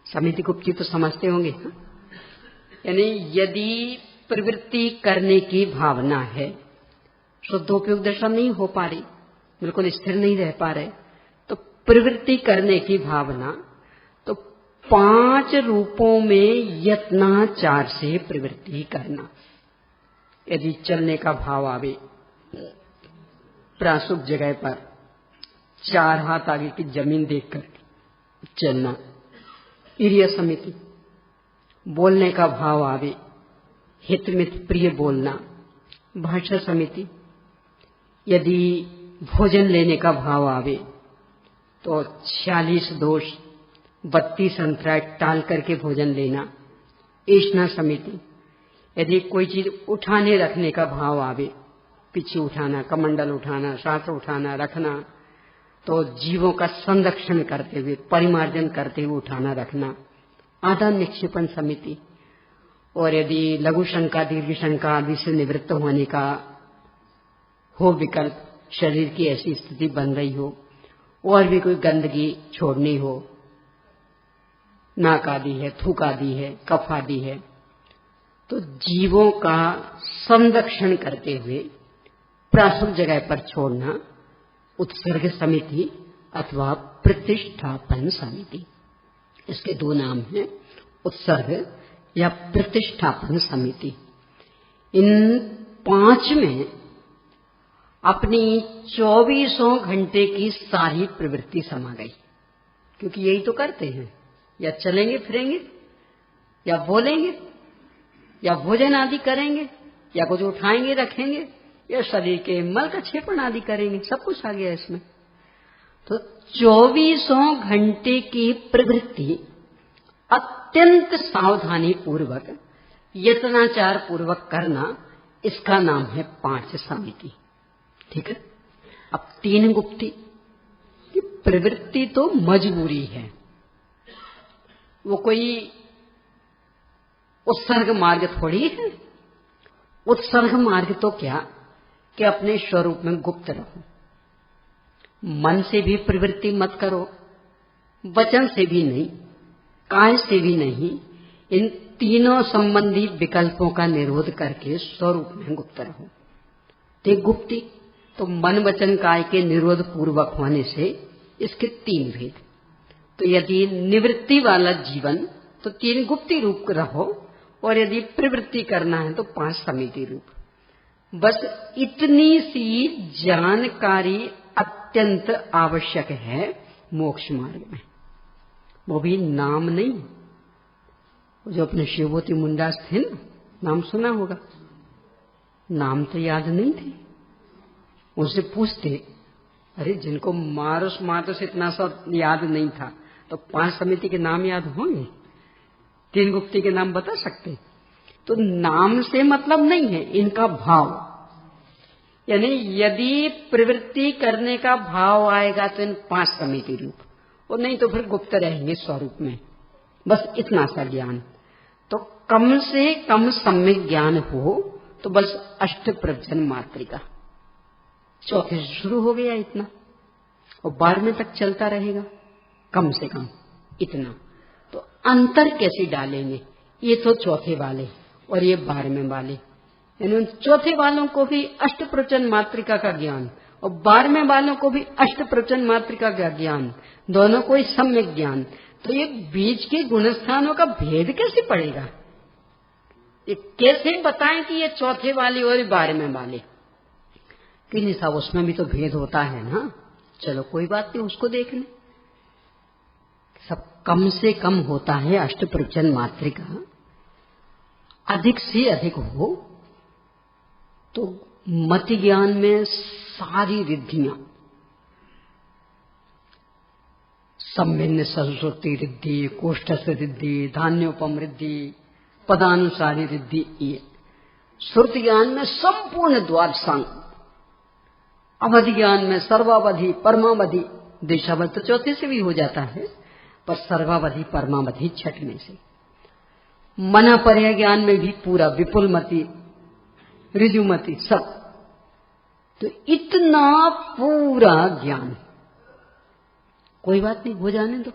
समिति गुप्ती तो समझते होंगे, यानी यदि प्रवृत्ति करने की भावना है, शुद्धोपयोग दशा नहीं हो पा रही, बिल्कुल स्थिर नहीं रह पा रहे, तो प्रवृत्ति करने की भावना, तो 5 रूपों में यत्नाचार से प्रवृत्ति करना। यदि चलने का भाव आवे, प्रासुप जगह पर 4 हाथ आगे की जमीन देखकर चलना, इरिय समिति। बोलने का भाव आवे, हितमित प्रिय बोलना, भाषा समिति। यदि भोजन लेने का भाव आवे, तो 46 दोष 32 अंतराय टाल करके भोजन लेना। ईष्णा समिति, यदि कोई चीज उठाने रखने का भाव आवे, पीछे उठाना, कमंडल उठाना, शास्त्र उठाना रखना, तो जीवों का संरक्षण करते हुए, परिमार्जन करते हुए उठाना रखना। आधा निक्षेपण समिति, और यदि लघु शंका दीर्घ शंका आदि से निवृत्त होने का हो विकल्प, शरीर की ऐसी स्थिति बन रही हो और भी कोई गंदगी छोड़नी हो, नाक आदि है, थूक आदि है, कफ आदि है, तो जीवों का संरक्षण करते हुए प्रासुर जगह पर छोड़ना उत्सर्ग समिति अथवा प्रतिष्ठापन समिति। इसके दो नाम हैं, उत्सर्ग या प्रतिष्ठापन समिति। इन 5 में अपनी 24 घंटे की सारी प्रवृत्ति समा गई, क्योंकि यही तो करते हैं, या चलेंगे फिरेंगे, या बोलेंगे, या भोजन आदि करेंगे, या कुछ उठाएंगे रखेंगे, या शरीर के मल का क्षेपण आदि करेंगे, सब कुछ आ गया इसमें। तो 24 घंटे की प्रवृत्ति अत्यंत सावधानी पूर्वक, यत्नाचार पूर्वक करना, इसका नाम है 5 समिति। ठीक है। अब 3 गुप्ती की प्रवृत्ति तो मजबूरी है, वो कोई उत्सर्ग मार्ग थोड़ी है। उत्सर्ग मार्ग तो क्या कि अपने स्वरूप में गुप्त रहो, मन से भी प्रवृत्ति मत करो, वचन से भी नहीं, काय से भी नहीं, इन तीनों संबंधी विकल्पों का निरोध करके स्वरूप में गुप्त रहो। ते गुप्ती तो मन वचन काय के निरोध पूर्वक होने से इसके 3 भेद। तो यदि निवृत्ति वाला जीवन तो 3 गुप्ती रूप रहो, और यदि प्रवृत्ति करना है तो 5 समिति रूप। बस इतनी सी जानकारी अत्यंत आवश्यक है मोक्ष मार्ग में। वो भी नाम नहीं, जो अपने शिवभूति मुंडास थे ना, नाम सुना होगा, नाम तो याद नहीं थे। उनसे पूछते, अरे जिनको मारस मातस इतना सा याद नहीं था, तो 5 समिति के नाम याद होंगे, 3 गुप्ती के नाम बता सकते? तो नाम से मतलब नहीं है, इनका भाव, यानी यदि प्रवृत्ति करने का भाव आएगा तो इन 5 समिति रूप, और नहीं तो फिर गुप्त रहेंगे स्वरूप में। बस इतना सा ज्ञान, तो कम से कम सम्यक ज्ञान हो तो बस अष्ट प्रवचन मात्रिका, चौथे से शुरू हो गया इतना, और 12वें तक चलता रहेगा, कम से कम इतना। तो अंतर कैसे डालेंगे? ये तो चौथे वाले और ये 12वें वाले, यानी चौथे वालों को भी अष्ट प्रवचन मात्रिका का ज्ञान और 12वें वालों को भी अष्ट प्रवचन मात्रिका का ज्ञान, दोनों को ही सम्यक ज्ञान। तो ये बीच के गुणस्थानों का भेद कैसे पड़ेगा? ये कैसे बताएं कि ये चौथे वाले और 12वें वाले? कि नहीं साहब, उसमें भी तो भेद होता है ना। चलो कोई बात नहीं, उसको देख लें। सब कम से कम होता है अष्ट प्रवचन मात्रिका, अधिक से अधिक हो तो मति ज्ञान में सारी रिद्धियां, सम्मिन्न सरस्वती रिद्धि, कोष्ठस्थ रिद्धि, धान्योपम रिद्धि, पदानुसारी रिद्धि, ये श्रुति ज्ञान में संपूर्ण द्वादशांग, अवधि ज्ञान में सर्वावधि परमावधि, दिशावध तो चौथे से भी हो जाता है, पर सर्वावधि परमावधि छठवें से। मना पर्याय ज्ञान में भी पूरा विपुलमति ऋजुमति सब। तो इतना पूरा ज्ञान, कोई बात नहीं, हो जाने दो,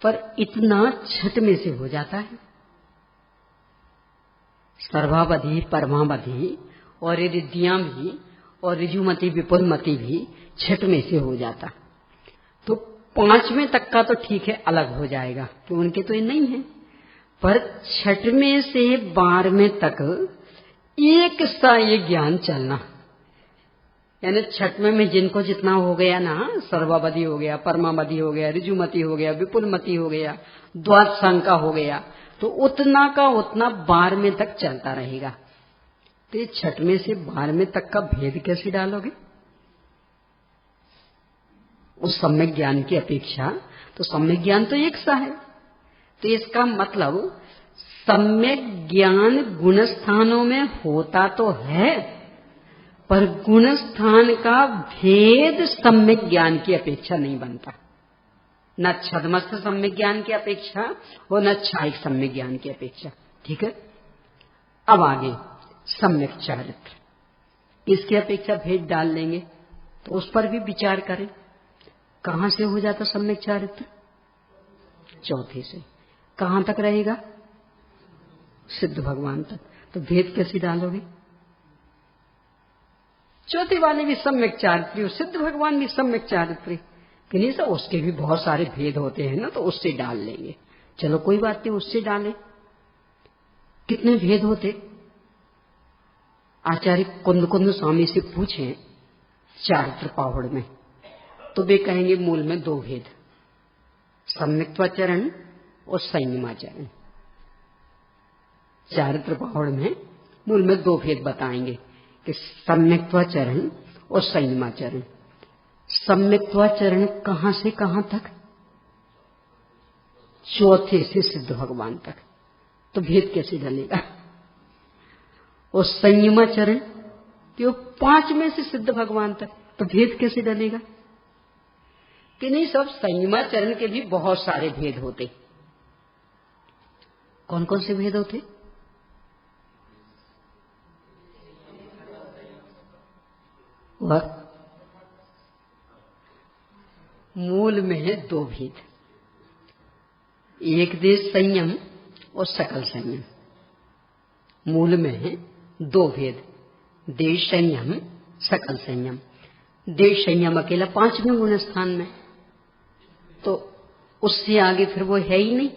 पर इतना छठ में से हो जाता है। सर्वावधि परमावधि और रिद्धियां भी और ऋजुमति विपुलमति भी छठ में से हो जाता। तो 5वें तक का तो ठीक है, अलग हो जाएगा, तो उनके तो ये नहीं है। पर छठवें से 12वें तक एक सा ये ज्ञान चलना, यानी छठवें में जिनको जितना हो गया ना, सर्वावधि हो गया, परमावधि हो गया, ऋजुमति हो गया, विपुलमति हो गया, द्वादशांका हो गया, तो उतना का उतना 12वें तक चलता रहेगा। तो ये छठवें से 12वें तक का भेद कैसे डालोगे? उस सम्यक ज्ञान की अपेक्षा। तो सम्यक ज्ञान तो एक सा है। तो इसका मतलब सम्यक ज्ञान गुण स्थानों में होता तो है, पर गुण स्थान का भेद सम्यक ज्ञान की अपेक्षा नहीं बनता, न छदमस्थ सम्यक ज्ञान की अपेक्षा और न क्षायिक सम्यक ज्ञान की अपेक्षा। ठीक है। अब आगे सम्यक चारित्र, इसकी अपेक्षा भेद डाल लेंगे तो उस पर भी विचार करें। कहां से हो जाता सम्यक चारित्र? चौथे से। कहां तक रहेगा? सिद्ध भगवान तक। तो भेद कैसे डालोगे? चौथे वाले भी सम्यक चारित्री और सिद्ध भगवान भी सम्यक चारित्री, कि नहीं सर उसके भी बहुत सारे भेद होते हैं ना, तो उससे डाल लेंगे। चलो कोई बात नहीं, उससे डालें। कितने भेद होते? आचार्य कुंद कुंद स्वामी से पूछें चारित्र पाहुड़ में, तो वे कहेंगे मूल में 2 भेद, सम्यक्त्वाचरण और संयमाचरण। चारित्र पाहुड़ में मूल में 2 भेद बताएंगे कि सम्यक्त्वाचरण और संयमाचरण। सम्यक्त्वाचरण कहां से कहां तक? चौथे से सिद्ध भगवान तक। तो भेद कैसे डलेगा? और संयमाचरण तो 5 में से सिद्ध भगवान तक, तो भेद कैसे डलेगा? कि नहीं सब संयमाचरण के भी बहुत सारे भेद होते। कौन कौन से भेद होते? वह मूल में है 2 भेद, एक देश संयम और सकल संयम। मूल में है 2 भेद, देश संयम, सकल संयम। देश संयम अकेला 5वें गुण स्थान में, तो उससे आगे फिर वो है ही नहीं,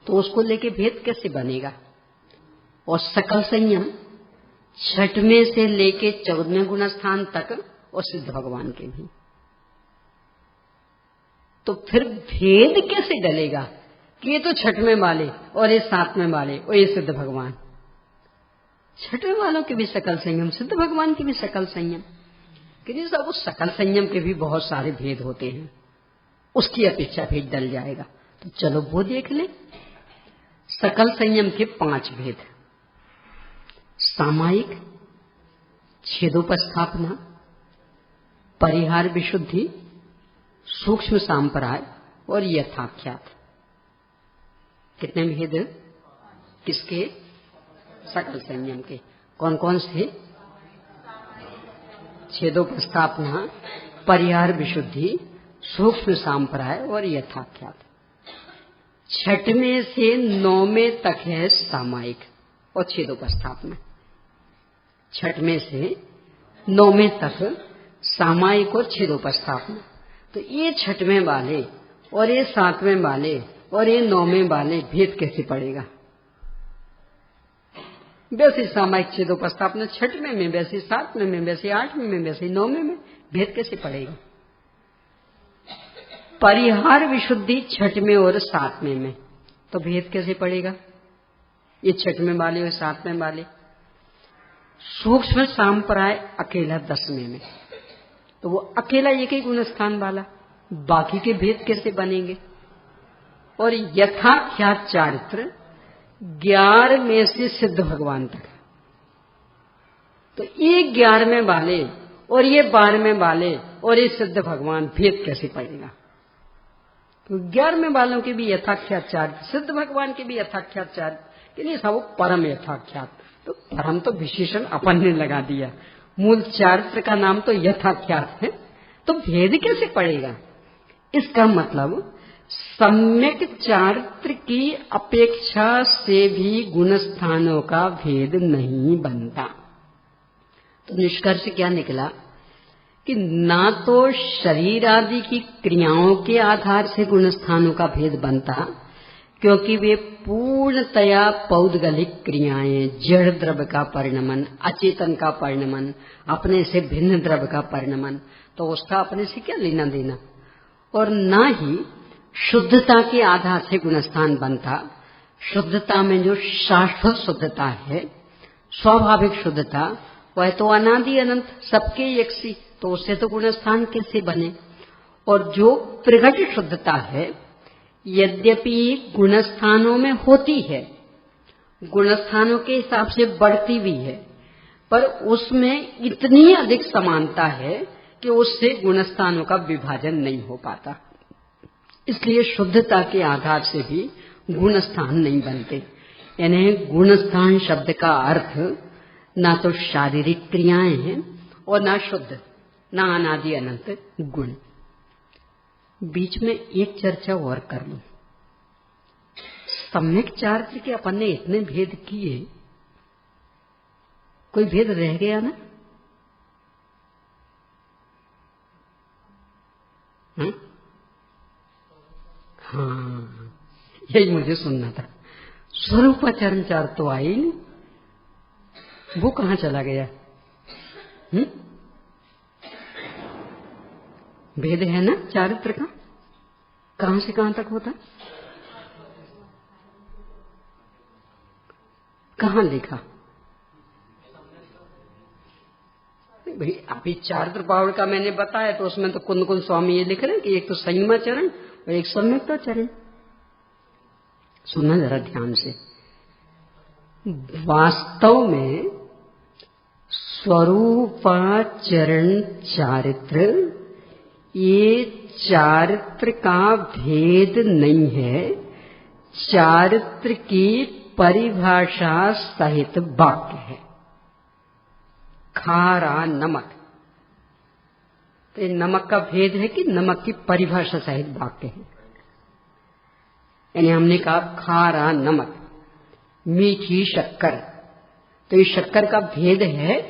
तो उसको लेके भेद कैसे बनेगा? और सकल संयम 6वें से लेके 14वें गुण स्थान तक और सिद्ध भगवान के भी, तो फिर भेद कैसे डलेगा कि ये तो 6वें वाले और ये 7वें वाले और ये सिद्ध भगवान। 6वें वालों के भी सकल संयम, सिद्ध भगवान के भी सकल संयम, कि सब उस सकल संयम के भी बहुत सारे भेद होते हैं, उसकी अपेक्षा भेद डल जाएगा। तो चलो वो देख ले। सकल संयम के 5 भेद, सामायिक, छेदोपस्थापना, परिहार विशुद्धि, सूक्ष्म सांप्राय और यथाख्यात। कितने भेद? किसके? सकल संयम के। कौन कौन से? छेदोपस्थापना, परिहार विशुद्धि, सूक्ष्म सांप्राय और यथाख्यात। 6वें से 9वें तक है सामायिक और छेदोपस्थापना। 6वें से 9वें तक सामायिक और छेदोपस्थापना। तो ये 6वें वाले और ये 7वें वाले और ये 9वें वाले भेद कैसे पड़ेगा? वैसे सामायिक छेदोपस्थापना 6वें में, वैसे 7वें में, वैसे 8वें में, वैसे 9वें में, भेद कैसे पड़ेगा? परिहार विशुद्धि 6वें और 7वें में, तो भेद कैसे पड़ेगा? ये 6वें वाले और 7वें वाले। सूक्ष्म सांप्राय अकेला 10वें में, तो वो अकेला एक ही गुण स्थान वाला, बाकी के भेद कैसे बनेंगे? और यथाख्यात चारित्र 11वें से सिद्ध भगवान तक, तो ये 11वें वाले और ये 12वें वाले और ये सिद्ध भगवान, भेद कैसे पड़ेगा? तो 11वें वालों के भी यथाख्यात चारित्र, सिद्ध भगवान के भी यथाख्यात चारित्र, कि नहीं सब परम यथाख्यात। तो परम तो विशेषण अपन ने लगा दिया, मूल चारित्र का नाम तो यथाख्यात है, तो भेद कैसे पड़ेगा? इसका मतलब सम्यक चारित्र की अपेक्षा से भी गुण स्थानों का भेद नहीं बनता। तो निष्कर्ष क्या निकला कि ना तो शरीर आदि की क्रियाओं के आधार से गुण स्थानों का भेद बनता, क्योंकि वे पूर्णतया पौद्गलिक क्रियाएं, जड़ द्रव्य का परिणमन, अचेतन का परिणमन, अपने से भिन्न द्रव्य का परिणमन, तो उसका अपने से क्या लेना देना। और ना ही शुद्धता के आधार से गुणस्थान बनता। शुद्धता में जो शाश्वत शुद्धता है, स्वाभाविक शुद्धता, वह तो अनादि अनंत सबके एक सी, तो उससे तो गुणस्थान कैसे बने। और जो प्रगट शुद्धता है यद्यपि गुणस्थानों में होती है, गुणस्थानों के हिसाब से बढ़ती भी है, पर उसमें इतनी अधिक समानता है कि उससे गुणस्थानों का विभाजन नहीं हो पाता। इसलिए शुद्धता के आधार से भी गुणस्थान नहीं बनते। यानी गुणस्थान शब्द का अर्थ ना तो शारीरिक क्रियाएं हैं और ना शुद्ध, ना अनादि अनंत गुण। बीच में एक चर्चा और कर लूं। सम्यक चारित्र के अपन ने इतने भेद किए, कोई भेद रह गया ना? हाँ, यही मुझे सुनना था। स्वरूपाचरण चार तो आए ही नहीं, वो कहां चला गया? भेद है ना चारित्र का, कहां से कहां तक होता? कहां लिखा भाई? अभी चारित्र पावड़ का मैंने बताया तो उसमें तो कुंद कुंद स्वामी ये लिख रहे हैं कि एक तो संयमाचरण और एक सम्यक्ताचरण। सुनना जरा ध्यान से। वास्तव में स्वरूपाचरण चारित्र, ये चारित्र का भेद नहीं है, चारित्र की परिभाषा सहित वाक्य है। खारा नमक, तो ये नमक का भेद है कि नमक की परिभाषा सहित वाक्य है। यानी हमने कहा खारा नमक, मीठी शक्कर, तो ये शक्कर का भेद है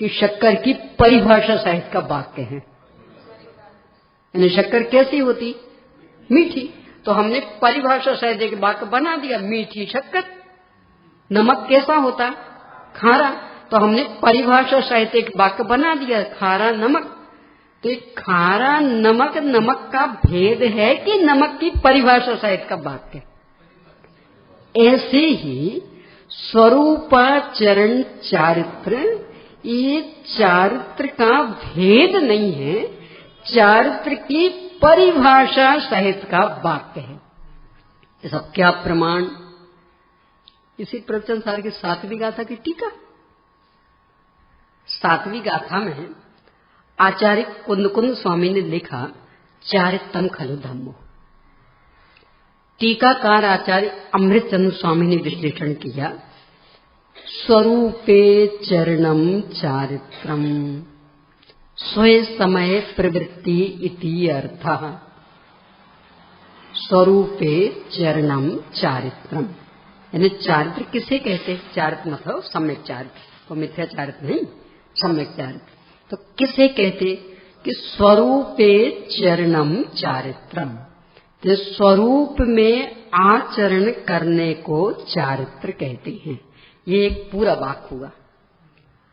कि शक्कर की परिभाषा सहित का वाक्य है। यानी शक्कर कैसी होती? मीठी, तो हमने परिभाषा सहित एक वाक्य बना दिया, मीठी शक्कर। नमक कैसा होता? खारा, तो हमने परिभाषा सहित एक वाक्य बना दिया, खारा नमक। तो एक खारा नमक, नमक का भेद है कि नमक की परिभाषा सहित का वाक्य? ऐसे ही स्वरूपाचरण चारित्र, ये चारित्र का भेद नहीं है, चारित्र की परिभाषा सहित का वाक्य है। ये सब क्या प्रमाण? इसी प्रवचन सार की 7वीं गाथा की टीका। 7वीं गाथा में आचार्य कुंद कुंद स्वामी ने लिखा चारित्रम खलु धम्मो। टीकाकार आचार्य अमृतचंद्र स्वामी ने विश्लेषण किया, स्वरूपे चरणम चारित्रम स्वय समय प्रवृत्ति इति अर्थः। स्वरूपे चरणम चारित्रम, यानी चारित्र किसे कहते? चारित्र मतलब सम्यक चारित्र, तो मिथ्या चारित्र नहीं, सम्यक चारित्र। तो किसे कहते? कि स्वरूपे चरणम चारित्रम, तो स्वरूप में आचरण करने को चारित्र कहते हैं। ये एक पूरा वाक्य हुआ।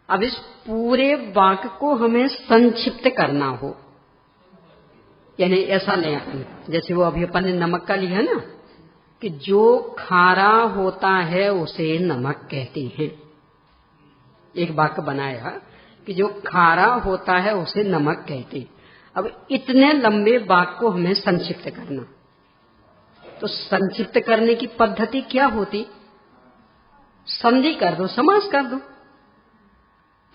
अब इस पूरे वाक्य को हमें संक्षिप्त करना हो, यानी ऐसा नहीं अपन, जैसे वो अभी अपन ने नमक का लिया ना, कि जो खारा होता है उसे नमक कहते हैं। एक वाक्य बनाया कि जो खारा होता है उसे नमक कहते हैं। अब इतने लंबे वाक्य को हमें संक्षिप्त करना, तो संक्षिप्त करने की पद्धति क्या होती? संधि कर दो, समास कर दो,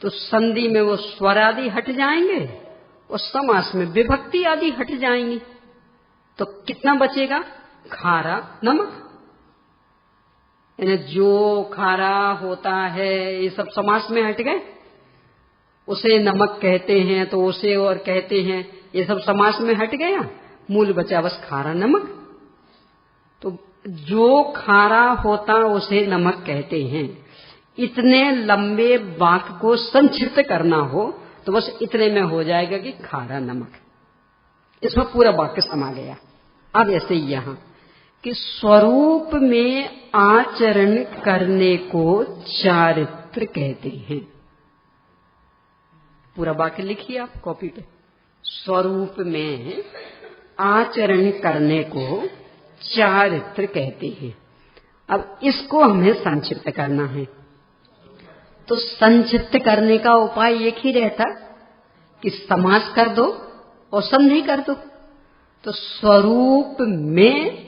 तो संधि में वो स्वर आदि हट जाएंगे और समास में विभक्ति आदि हट जाएंगी। तो कितना बचेगा? खारा नमक। यानी जो खारा होता है ये सब समास में हट गए, उसे नमक कहते हैं तो उसे और कहते हैं, ये सब समास में हट गया, मूल बचा बस खारा नमक। तो जो खारा होता उसे नमक कहते हैं। इतने लंबे वाक्य को संक्षिप्त करना हो तो बस इतने में हो जाएगा कि खारा नमक, इसमें पूरा वाक्य समा गया। अब ऐसे यहां कि स्वरूप में आचरण करने को चारित्र कहते हैं। पूरा वाक्य लिखिए आप कॉपी पे। स्वरूप में आचरण करने को चारित्र कहते हैं। अब इसको हमें संक्षिप्त करना है, तो संक्षिप्त करने का उपाय एक ही रहता कि समास कर दो और संधि कर दो। तो स्वरूप में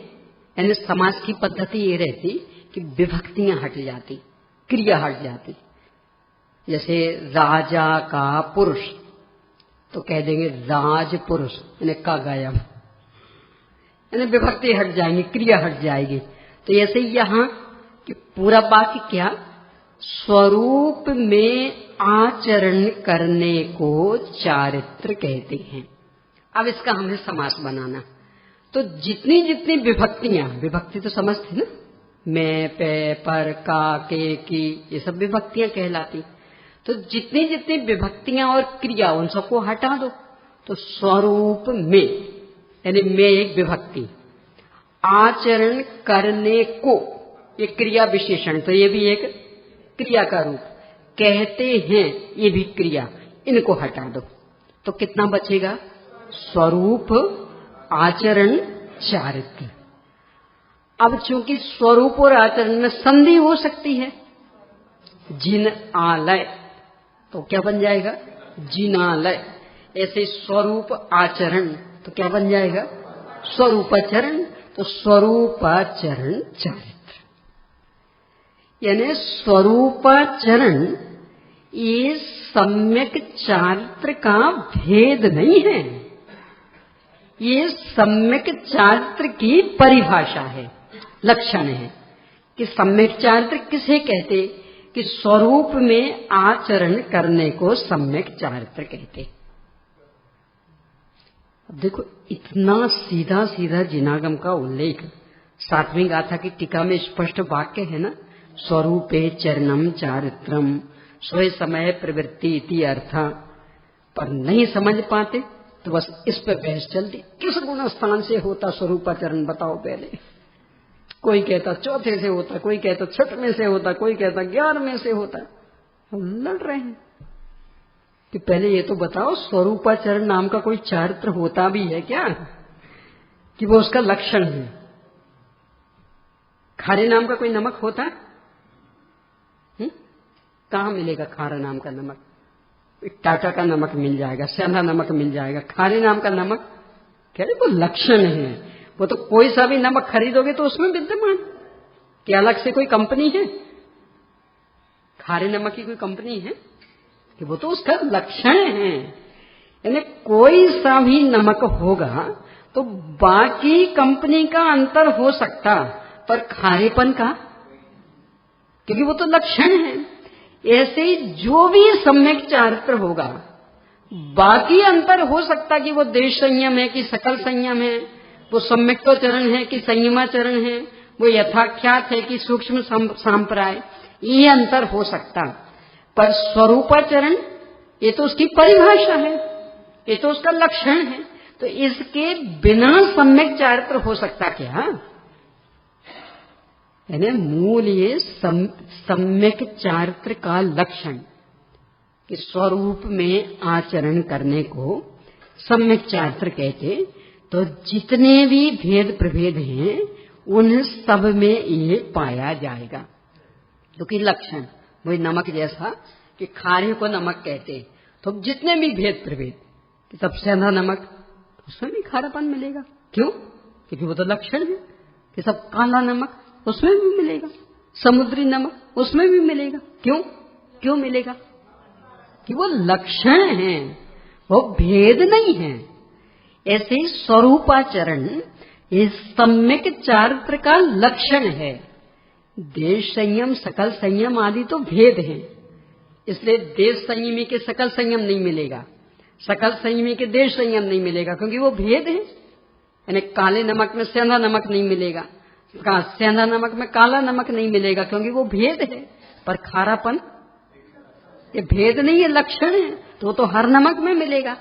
यानी समास की पद्धति ये रहती कि विभक्तियां हट जाती, क्रिया हट जाती। जैसे राजा का पुरुष तो कह देंगे राज पुरुष, यानी का गायब, यानी विभक्ति हट जाएंगी, क्रिया हट जाएगी। तो ऐसे यहां कि पूरा वाक्य क्या, स्वरूप में आचरण करने को चारित्र कहते हैं। अब इसका हमें समास बनाना, तो जितनी जितनी विभक्तियां, विभक्ति तो समझते ना, मैं, पे, पर, का, के, की, ये सब विभक्तियां कहलाती। तो जितनी जितनी विभक्तियां और क्रिया उन सबको हटा दो, तो स्वरूप में यानी में एक विभक्ति, आचरण करने को ये क्रिया विशेषण, तो ये भी एक क्रिया का रूप, कहते हैं ये भी क्रिया, इनको हटा दो तो कितना बचेगा, स्वरूप, आचरण, चारित्र। अब चूंकि स्वरूप और आचरण में संधि हो सकती है, जिन आलय, तो क्या बन जाएगा, जिनालय। ऐसे स्वरूप आचरण तो क्या बन जाएगा, स्वरूपाचरण। तो स्वरूपाचरण चारित्र, यानी स्वरूपाचरण ये सम्यक चारित्र का भेद नहीं है, ये सम्यक चारित्र की परिभाषा है, लक्षण है कि सम्यक चारित्र किसे कहते, कि स्वरूप में आचरण करने को सम्यक चारित्र कहते। अब देखो इतना सीधा सीधा जिनागम का उल्लेख 7वीं गाथा की टीका में स्पष्ट वाक्य है ना, स्वरूपे चरणम चारित्रम स्वय समय प्रवृत्ति इति अर्थ, पर नहीं समझ पाते तो बस इस पर बहस चलती, किस गुण स्थान से होता स्वरूपाचरण बताओ पहले। कोई कहता चौथे से होता, कोई कहता छठ में से होता, कोई कहता 11वें से होता। हम लड़ रहे हैं कि पहले ये तो बताओ स्वरूपाचरण नाम का कोई चारित्र होता भी है क्या, कि वो उसका लक्षण है। खारे नाम का कोई नमक होता है? कहाँ मिलेगा खारा नाम का नमक? टाटा का नमक मिल जाएगा, सेंधा नमक मिल जाएगा, खारे नाम का नमक कह रहे वो लक्षण है। वो तो कोई सा भी नमक खरीदोगे तो उसमें विद्यमान, क्या अलग से कोई कंपनी है? खारे नमक की कोई कंपनी है कि वो तो उसका लक्षण है। यानी कोई सा भी नमक होगा तो बाकी कंपनी का अंतर हो सकता, पर खारेपन का, क्योंकि वो तो लक्षण है। ऐसे ही जो भी सम्यक चारित्र होगा, बाकी अंतर हो सकता कि वो देश संयम है कि सकल संयम है, वो सम्यक्तोचरण है कि संयमाचरण है, वो यथाख्यात है कि सूक्ष्म सांप्राय, ये अंतर हो सकता। पर स्वरूपाचरण ये तो उसकी परिभाषा है, ये तो उसका लक्षण है, तो इसके बिना सम्यक चारित्र हो सकता क्या? यानी मूल ये सम्यक चारित्र का लक्षण कि स्वरूप में आचरण करने को सम्यक चारित्र कहते। तो जितने भी भेद प्रभेद हैं उन सब में ये पाया जाएगा, क्योंकि लक्षण वही नमक जैसा कि खारे को नमक कहते, तो जितने भी भेद प्रभेद कि सब सेंधा नमक उसमें भी खारापन मिलेगा। क्यों? क्योंकि वो तो लक्षण है। कि सब काला नमक उसमें भी मिलेगा, समुद्री नमक उसमें भी मिलेगा। क्यों? क्यों मिलेगा? कि वो लक्षण है, वो भेद नहीं है। ऐसे स्वरूपाचरण ये सम्यक चारित्र का लक्षण है। देश संयम सकल संयम आदि तो भेद है, इसलिए देश संयमी के सकल संयम नहीं मिलेगा, सकल संयमी के देश संयम नहीं मिलेगा, क्योंकि वो भेद है। यानी काले नमक में सेंधा नमक नहीं मिलेगा, सेंधा नमक में काला नमक नहीं मिलेगा, क्योंकि वो भेद है। पर खारापन ये भेद नहीं है, लक्षण है, तो हर नमक में मिलेगा।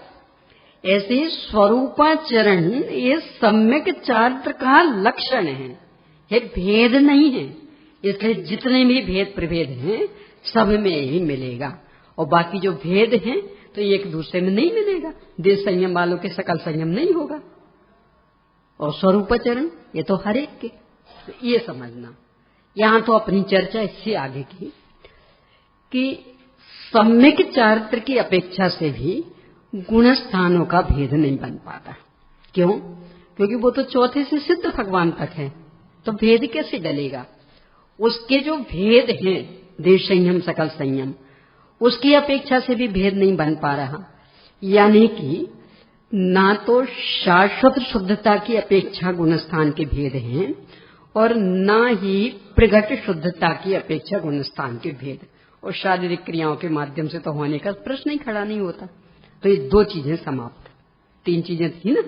ऐसे स्वरूपाचरण ये सम्यक चारित्र का लक्षण है, ये भेद नहीं है। इसलिए जितने भी भेद प्रभेद हैं सब में ही मिलेगा, और बाकी जो भेद हैं तो ये एक दूसरे में नहीं मिलेगा। देश संयम वालों के सकल संयम नहीं होगा, और स्वरूपाचरण ये तो हर एक के। तो ये समझना, यहां तो अपनी चर्चा इससे आगे की कि सम्यक चारित्र की अपेक्षा से भी गुण स्थानों का भेद नहीं बन पाता। क्यों? क्योंकि वो तो चौथे से सिद्ध भगवान तक है, तो भेद कैसे डलेगा? उसके जो भेद हैं, देश संयम सकल संयम, उसकी अपेक्षा से भी भेद नहीं बन पा रहा। यानी कि ना तो शाश्वत शुद्धता की अपेक्षा गुणस्थान के भेद हैं और ना ही प्रगट शुद्धता की अपेक्षा गुणस्थान के भेद, और शारीरिक क्रियाओं के माध्यम से तो होने का प्रश्न ही खड़ा नहीं होता। तो ये दो चीजें समाप्त, तीन चीजें थी ना,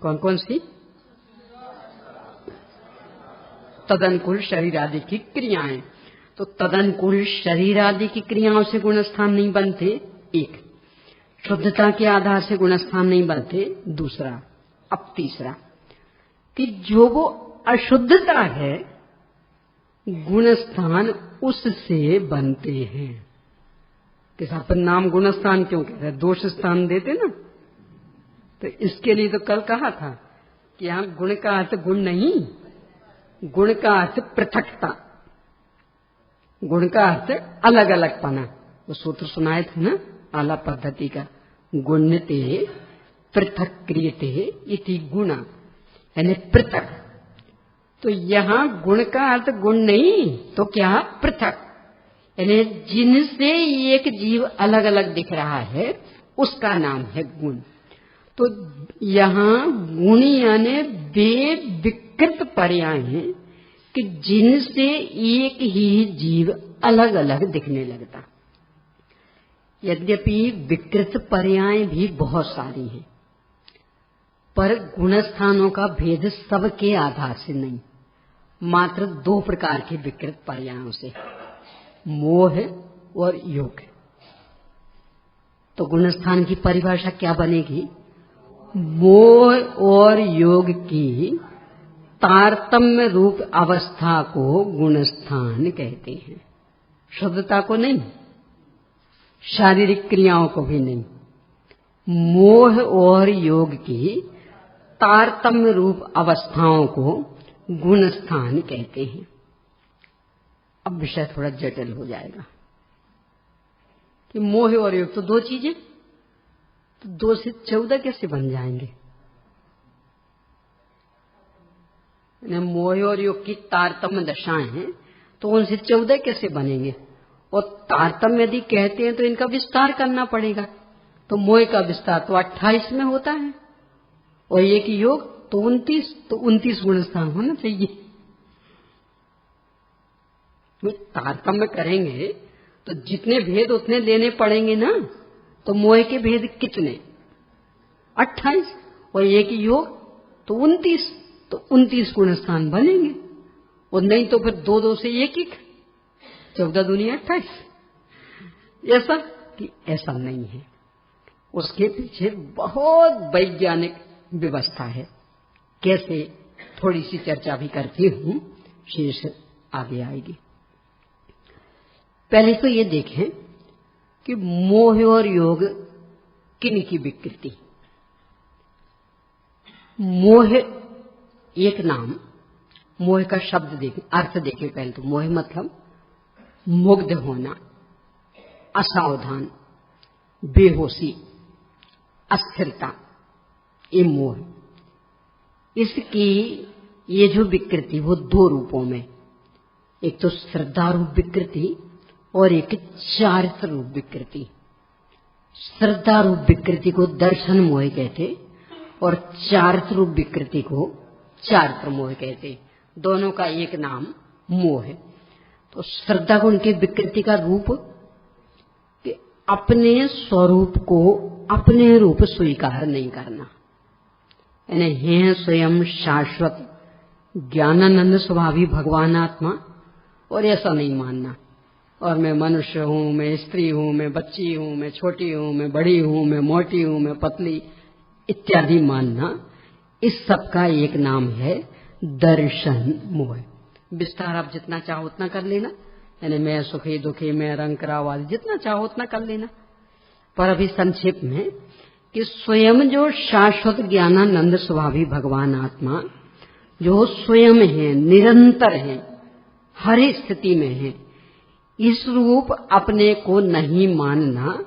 कौन कौन सी? तदनुकूल शरीर आदि की क्रियाएं, तो तदनुकूल शरीर आदि की क्रियाओं से गुणस्थान नहीं बनते, एक। शुद्धता के आधार से गुणस्थान नहीं बनते, दूसरा। अब तीसरा कि जो वो अशुद्धता है, गुणस्थान उससे बनते हैं। किस अपन नाम गुणस्थान क्यों कहते हैं? दोष स्थान देते ना, तो इसके लिए तो कल कहा था कि यहां गुण का अर्थ गुण नहीं, गुण का अर्थ पृथकता, गुण का अर्थ अलग अलग पना। वो सूत्र सुनाए थे ना आला पद्धति का, गुण्यते पृथक क्रियते इति गुण, यानी पृथक। तो यहां गुण का अर्थ गुण नहीं तो क्या? पृथक, यानी जिनसे एक जीव अलग अलग दिख रहा है उसका नाम है गुण। तो यहां गुण यानी वे विकृत पर्याय हैं कि जिनसे एक ही जीव अलग अलग दिखने लगता। यद्यपि विकृत पर्याय भी बहुत सारी हैं, पर गुणस्थानों का भेद सबके आधार से नहीं, मात्र दो प्रकार के विकृत पर्यायों से, मोह और योग। तो गुणस्थान की परिभाषा क्या बनेगी? मोह और योग की तारतम्य रूप अवस्था को गुणस्थान कहते हैं। शुद्धता को नहीं, शारीरिक क्रियाओं को भी नहीं, मोह और योग की तारतम्य रूप अवस्थाओं को गुणस्थान कहते हैं। अब विषय थोड़ा जटिल हो जाएगा कि मोह और योग तो दो चीजें, तो 2 से 14 कैसे बन जाएंगे? मोह और योग की तारतम्य दशाएं हैं, तो उनसे 14 कैसे बनेंगे? और तारतम्य यदि कहते हैं तो इनका विस्तार करना पड़ेगा। तो मोह का विस्तार तो 28 में होता है, और एक योग तो 29, तो 29 गुणस्थान होना चाहिए। तारतम्य करेंगे तो जितने भेद उतने देने पड़ेंगे ना। तो मोह के भेद कितने? 28, और एक योग तो 29, तो 29 गुणस्थान बनेंगे। और नहीं तो फिर 2 से 1, 14 दूनी 28। ऐसा कि ऐसा नहीं है, उसके पीछे बहुत वैज्ञानिक व्यवस्था है। कैसे, थोड़ी सी चर्चा भी करती हूं, शेष आगे आएगी। पहले तो ये देखें कि मोह और योग किन की विकृति। मोह एक नाम, मोह का शब्द देखें, अर्थ देखें पहले तो। मोह मतलब मुग्ध होना, असावधान, बेहोशी, अस्थिरता, ये मोह। इसकी ये जो विकृति वो 2 रूपों में, एक तो श्रद्धा रूप विकृति और एक चारित्र रूप विकृति। श्रद्धा रूप विकृति को दर्शन मोह कहते और चारित्र रूप विकृति को चारित्र मोह कहते। दोनों का एक नाम मोह है। तो श्रद्धा गुण की विकृति का रूप कि अपने स्वरूप को अपने रूप स्वीकार नहीं करना, यानी है स्वयं शाश्वत ज्ञानानंद स्वभावी भगवान आत्मा, और ऐसा नहीं मानना और मैं मनुष्य हूं, मैं स्त्री हूं, मैं बच्ची हूं, मैं छोटी हूं, मैं बड़ी हूं, मैं मोटी हूं, मैं पतली इत्यादि मानना। इस सब का एक नाम है दर्शन मोह। विस्तार आप जितना चाहो उतना कर लेना, यानी मैं सुखी दुखी, मैं रंग करावादी, जितना चाहो उतना कर लेना। पर अभी संक्षेप में कि स्वयं जो शाश्वत ज्ञानानंद स्वभावी भगवान आत्मा जो स्वयं है, निरंतर है, हर स्थिति में है, इस रूप अपने को नहीं मानना।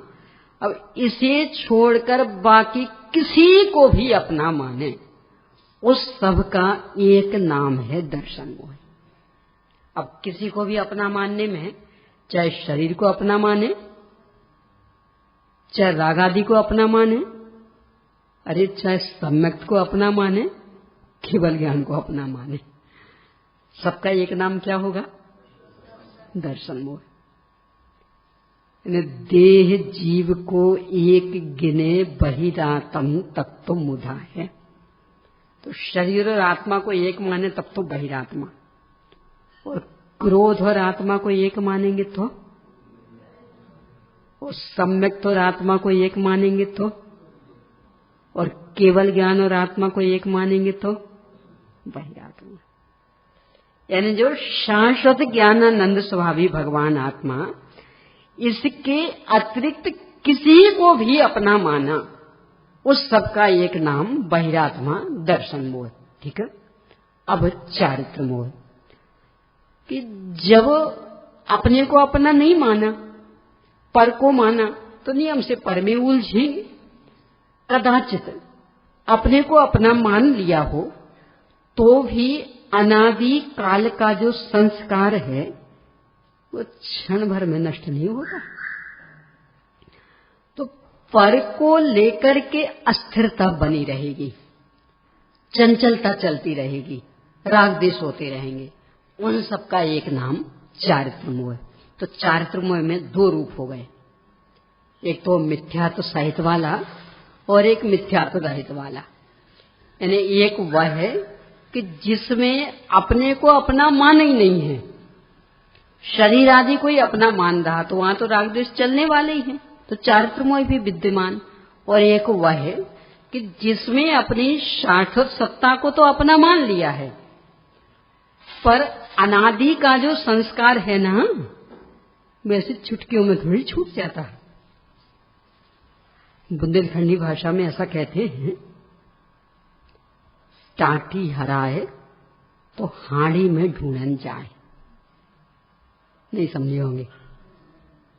अब इसे छोड़कर बाकी किसी को भी अपना माने उस सब का एक नाम है दर्शन मोह। अब किसी को भी अपना मानने में, चाहे शरीर को अपना माने, चाहे राग आदि को अपना माने, अरे चाहे सम्यक्त को अपना माने, केवल ज्ञान को अपना माने, सबका एक नाम क्या होगा? दर्शन मोह। देह जीव को एक गिने बहिरात्म तब तो मुधा है। तो शरीर और आत्मा को एक माने तब तो बहिरात्मा, और क्रोध और आत्मा को एक मानेंगे तो, और सम्यक्त और आत्मा को एक मानेंगे तो, और केवल ज्ञान और आत्मा को एक मानेंगे तो बहिरात्मा। यानी जो शाश्वत ज्ञानानंद स्वभावी भगवान आत्मा, इसके अतिरिक्त किसी को भी अपना माना, उस सब का एक नाम बहिरात्मा दर्शन मोह। ठीक है। अब चारित्र मोह, कि जब अपने को अपना नहीं माना, पर को माना, तो नियम से पर में उलझेंगे। कदाचित अपने को अपना मान लिया हो तो भी अनादि काल का जो संस्कार है वो क्षण भर में नष्ट नहीं होगा। तो पर को लेकर के अस्थिरता बनी रहेगी, चंचलता चलती रहेगी, राग देश होते रहेंगे। उन सब का एक नाम चारित्र मोह। तो चारित्र मोह में दो रूप हो गए, एक तो मिथ्यात्व सहित वाला और एक मिथ्यात्व रहित वाला। यानी एक वह है कि जिसमें अपने को अपना मान ही नहीं है, शरीर आदि कोई अपना मान रहा तो वहां तो राग द्वेष चलने वाले ही हैं, तो चारित्र मोह भी विद्यमान। और एक वह है कि जिसमें अपनी शाश्वत सत्ता को तो अपना मान लिया है, पर अनादि का जो संस्कार है ना, वैसे चुटकियों में थोड़ी छूट जाता है। बुंदेलखंडी भाषा में ऐसा कहते हैं, टाटी हराए तो हाड़ी में ढूंढन जाए। नहीं समझे होंगे।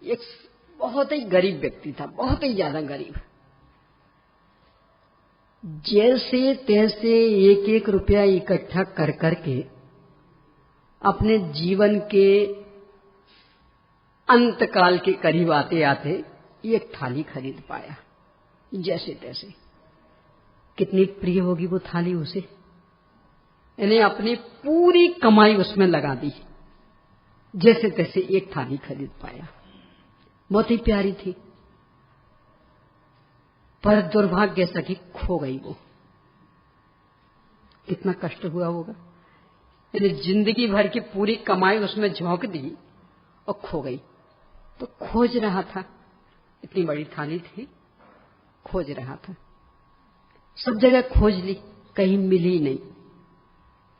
एक बहुत ही गरीब व्यक्ति था, बहुत ही ज्यादा गरीब। जैसे तैसे एक एक रुपया इकट्ठा कर करके अपने जीवन के अंतकाल के करीब आते आते एक थाली खरीद पाया। जैसे तैसे, कितनी प्रिय होगी वो थाली उसे, यानी अपनी पूरी कमाई उसमें लगा दी। जैसे तैसे एक थाली खरीद पाया, बहुत ही प्यारी थी, पर दुर्भाग्य से कि खो गई वो। कितना कष्ट हुआ होगा। यानी जिंदगी भर की पूरी कमाई उसमें झोंक दी और खो गई। तो खोज रहा था, इतनी बड़ी थाली थी, खोज रहा था, सब जगह खोज ली, कहीं मिली नहीं।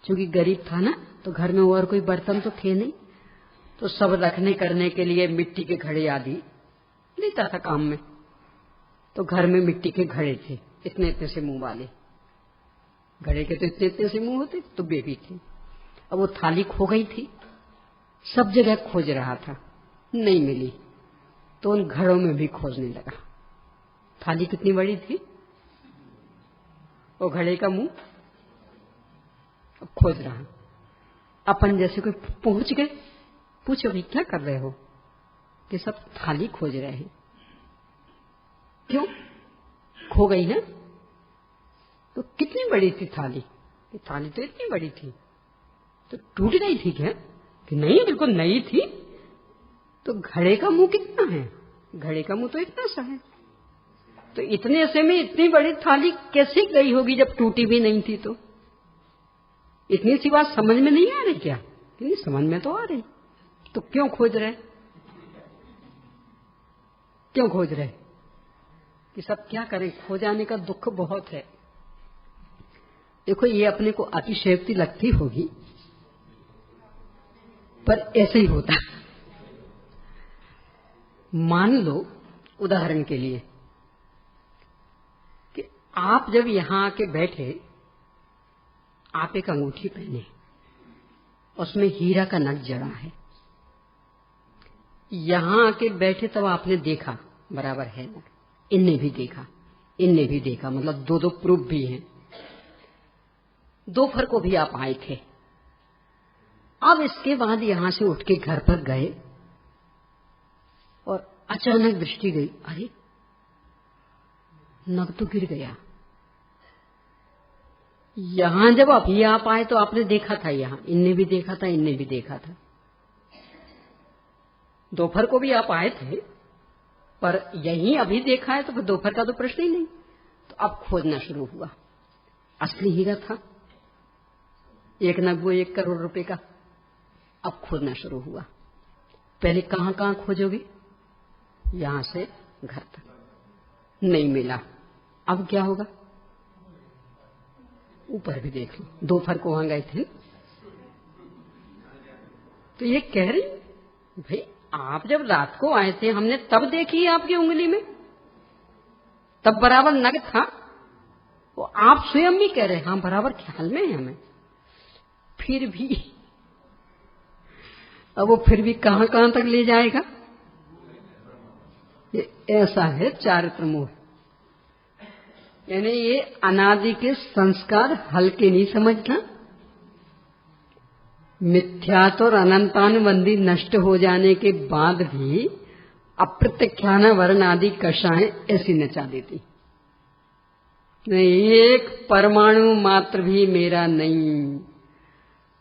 क्योंकि गरीब था ना, तो घर में और कोई बर्तन तो थे नहीं, तो सब रखने करने के लिए मिट्टी के घड़े आदि लेता था काम में। तो घर में मिट्टी के घड़े थे, इतने इतने से मुंह वाले घड़े के, तो इतने इतने से मुंह होते, तो बेबी थी। अब वो थाली खो गई थी, सब जगह खोज रहा था, नहीं मिली, तो उन घड़ों में भी खोजने लगा। थाली कितनी बड़ी थी, वो घड़े का मुंह अब खोज रहा। अपन जैसे कोई पहुंच गए, पूछो भाई क्या कर रहे हो, कि सब थाली खोज रहे हैं। क्यों? खो गई ना। तो कितनी बड़ी थी थाली? थाली तो इतनी बड़ी थी, तो टूट गई थी क्या? कि नहीं, बिल्कुल नई थी। तो घड़े का मुंह कितना है? घड़े का मुंह तो इतना सा है। तो इतने से में इतनी बड़ी थाली कैसे गई होगी जब टूटी भी नहीं थी? तो इतनी सी बात समझ में नहीं आ रही क्या? नहीं, समझ में तो आ रही। तो क्यों खोज रहे? क्यों खोज रहे? कि सब क्या करें, खो जाने का दुख बहुत है। देखो, ये अपने को अतिशयोक्ति लगती होगी, पर ऐसे ही होता। मान लो उदाहरण के लिए कि आप जब यहां आके बैठे, आप एक अंगूठी पहने, उसमें हीरा का नग जड़ा है। यहां आके बैठे तब आपने देखा बराबर है नग, इनने भी देखा, इनने भी देखा, मतलब दो दो प्रूफ भी हैं। दोपहर को भी आप आए थे। अब इसके बाद यहां से उठ के घर पर गए और अचानक दृष्टि गई, अरे नग तो गिर गया। यहां जब अभी आप आए तो आपने देखा था, यहां इनने भी देखा था, इनने भी देखा था। दोपहर को भी आप आए थे, पर यहीं अभी देखा है तो फिर दोपहर का तो प्रश्न ही नहीं। तो अब खोजना शुरू हुआ। असली हीरा था, एक नग वो 1 करोड़ रुपए का। अब खोजना शुरू हुआ। पहले कहां कहां खोजोगे? यहां से घर तक नहीं मिला। अब क्या होगा? ऊपर भी देख लो, दोपहर को वहां गए थे। तो ये कह रही, भाई आप जब रात को आए थे हमने तब देखी आपकी उंगली में, तब बराबर नग था। वो आप स्वयं भी कह रहे, हाँ बराबर ख्याल में है हमें। फिर भी अब वो फिर भी कहां कहां तक ले जाएगा? ये ऐसा है चारित्र मोह। यानी ये अनादि के संस्कार हल्के नहीं समझना। मिथ्यात्व और अनंतानुबंधी नष्ट हो जाने के बाद भी अप्रत्यख्यान वर्ण आदि कषाएं ऐसी नचा देती। नहीं, एक परमाणु मात्र भी मेरा नहीं,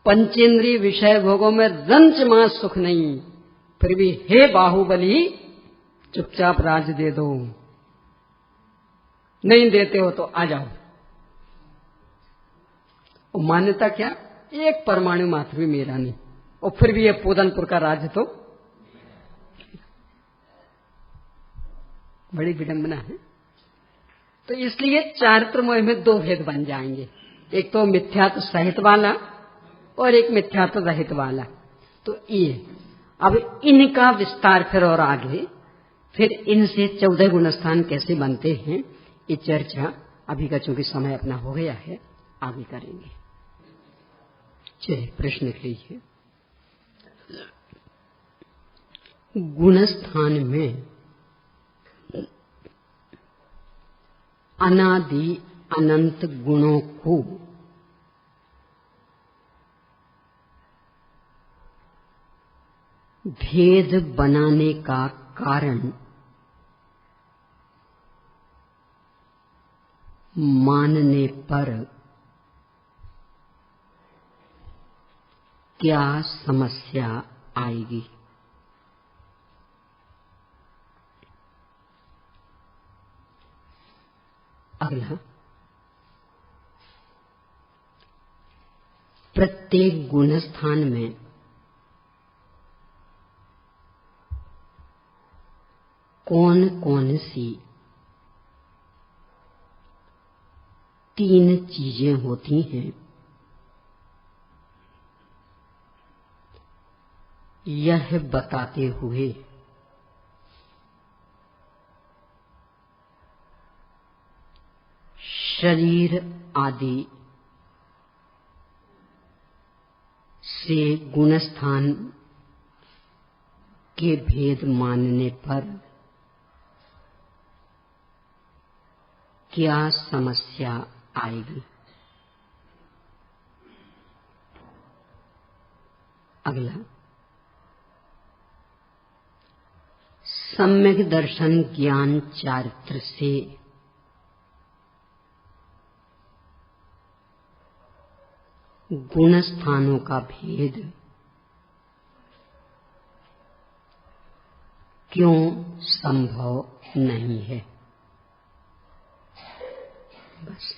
पंचेंद्रिय विषय भोगों में रंच मां सुख नहीं, फिर भी हे बाहुबली चुपचाप राज दे दो, नहीं देते हो तो आ जाओ। और मान्यता क्या? एक परमाणु मात्र भी मेरा नहीं, और फिर भी ये पोदनपुर का राज्य तो बड़ी विडंबना है। तो इसलिए चारित्र मोह में 2 भेद बन जाएंगे, एक तो मिथ्यात्व सहित वाला और एक मिथ्यात्व रहित वाला। तो ये अब इनका विस्तार फिर और आगे, फिर इनसे 14 गुणस्थान कैसे बनते हैं, ये चर्चा अभी का चूंकि समय अपना हो गया है आगे करेंगे। चलिए प्रश्न लिख लीजिए। गुणस्थान में अनादि अनंत गुणों को भेद बनाने का कारण मानने पर क्या समस्या आएगी? अगला, प्रत्येक गुणस्थान में कौन कौन सी 3 चीजें होती हैं, यह बताते हुए शरीर आदि से गुणस्थान के भेद मानने पर क्या समस्या आएगी? अगला, सम्यक दर्शन ज्ञान चारित्र से गुणस्थानों का भेद क्यों संभव नहीं है? बस।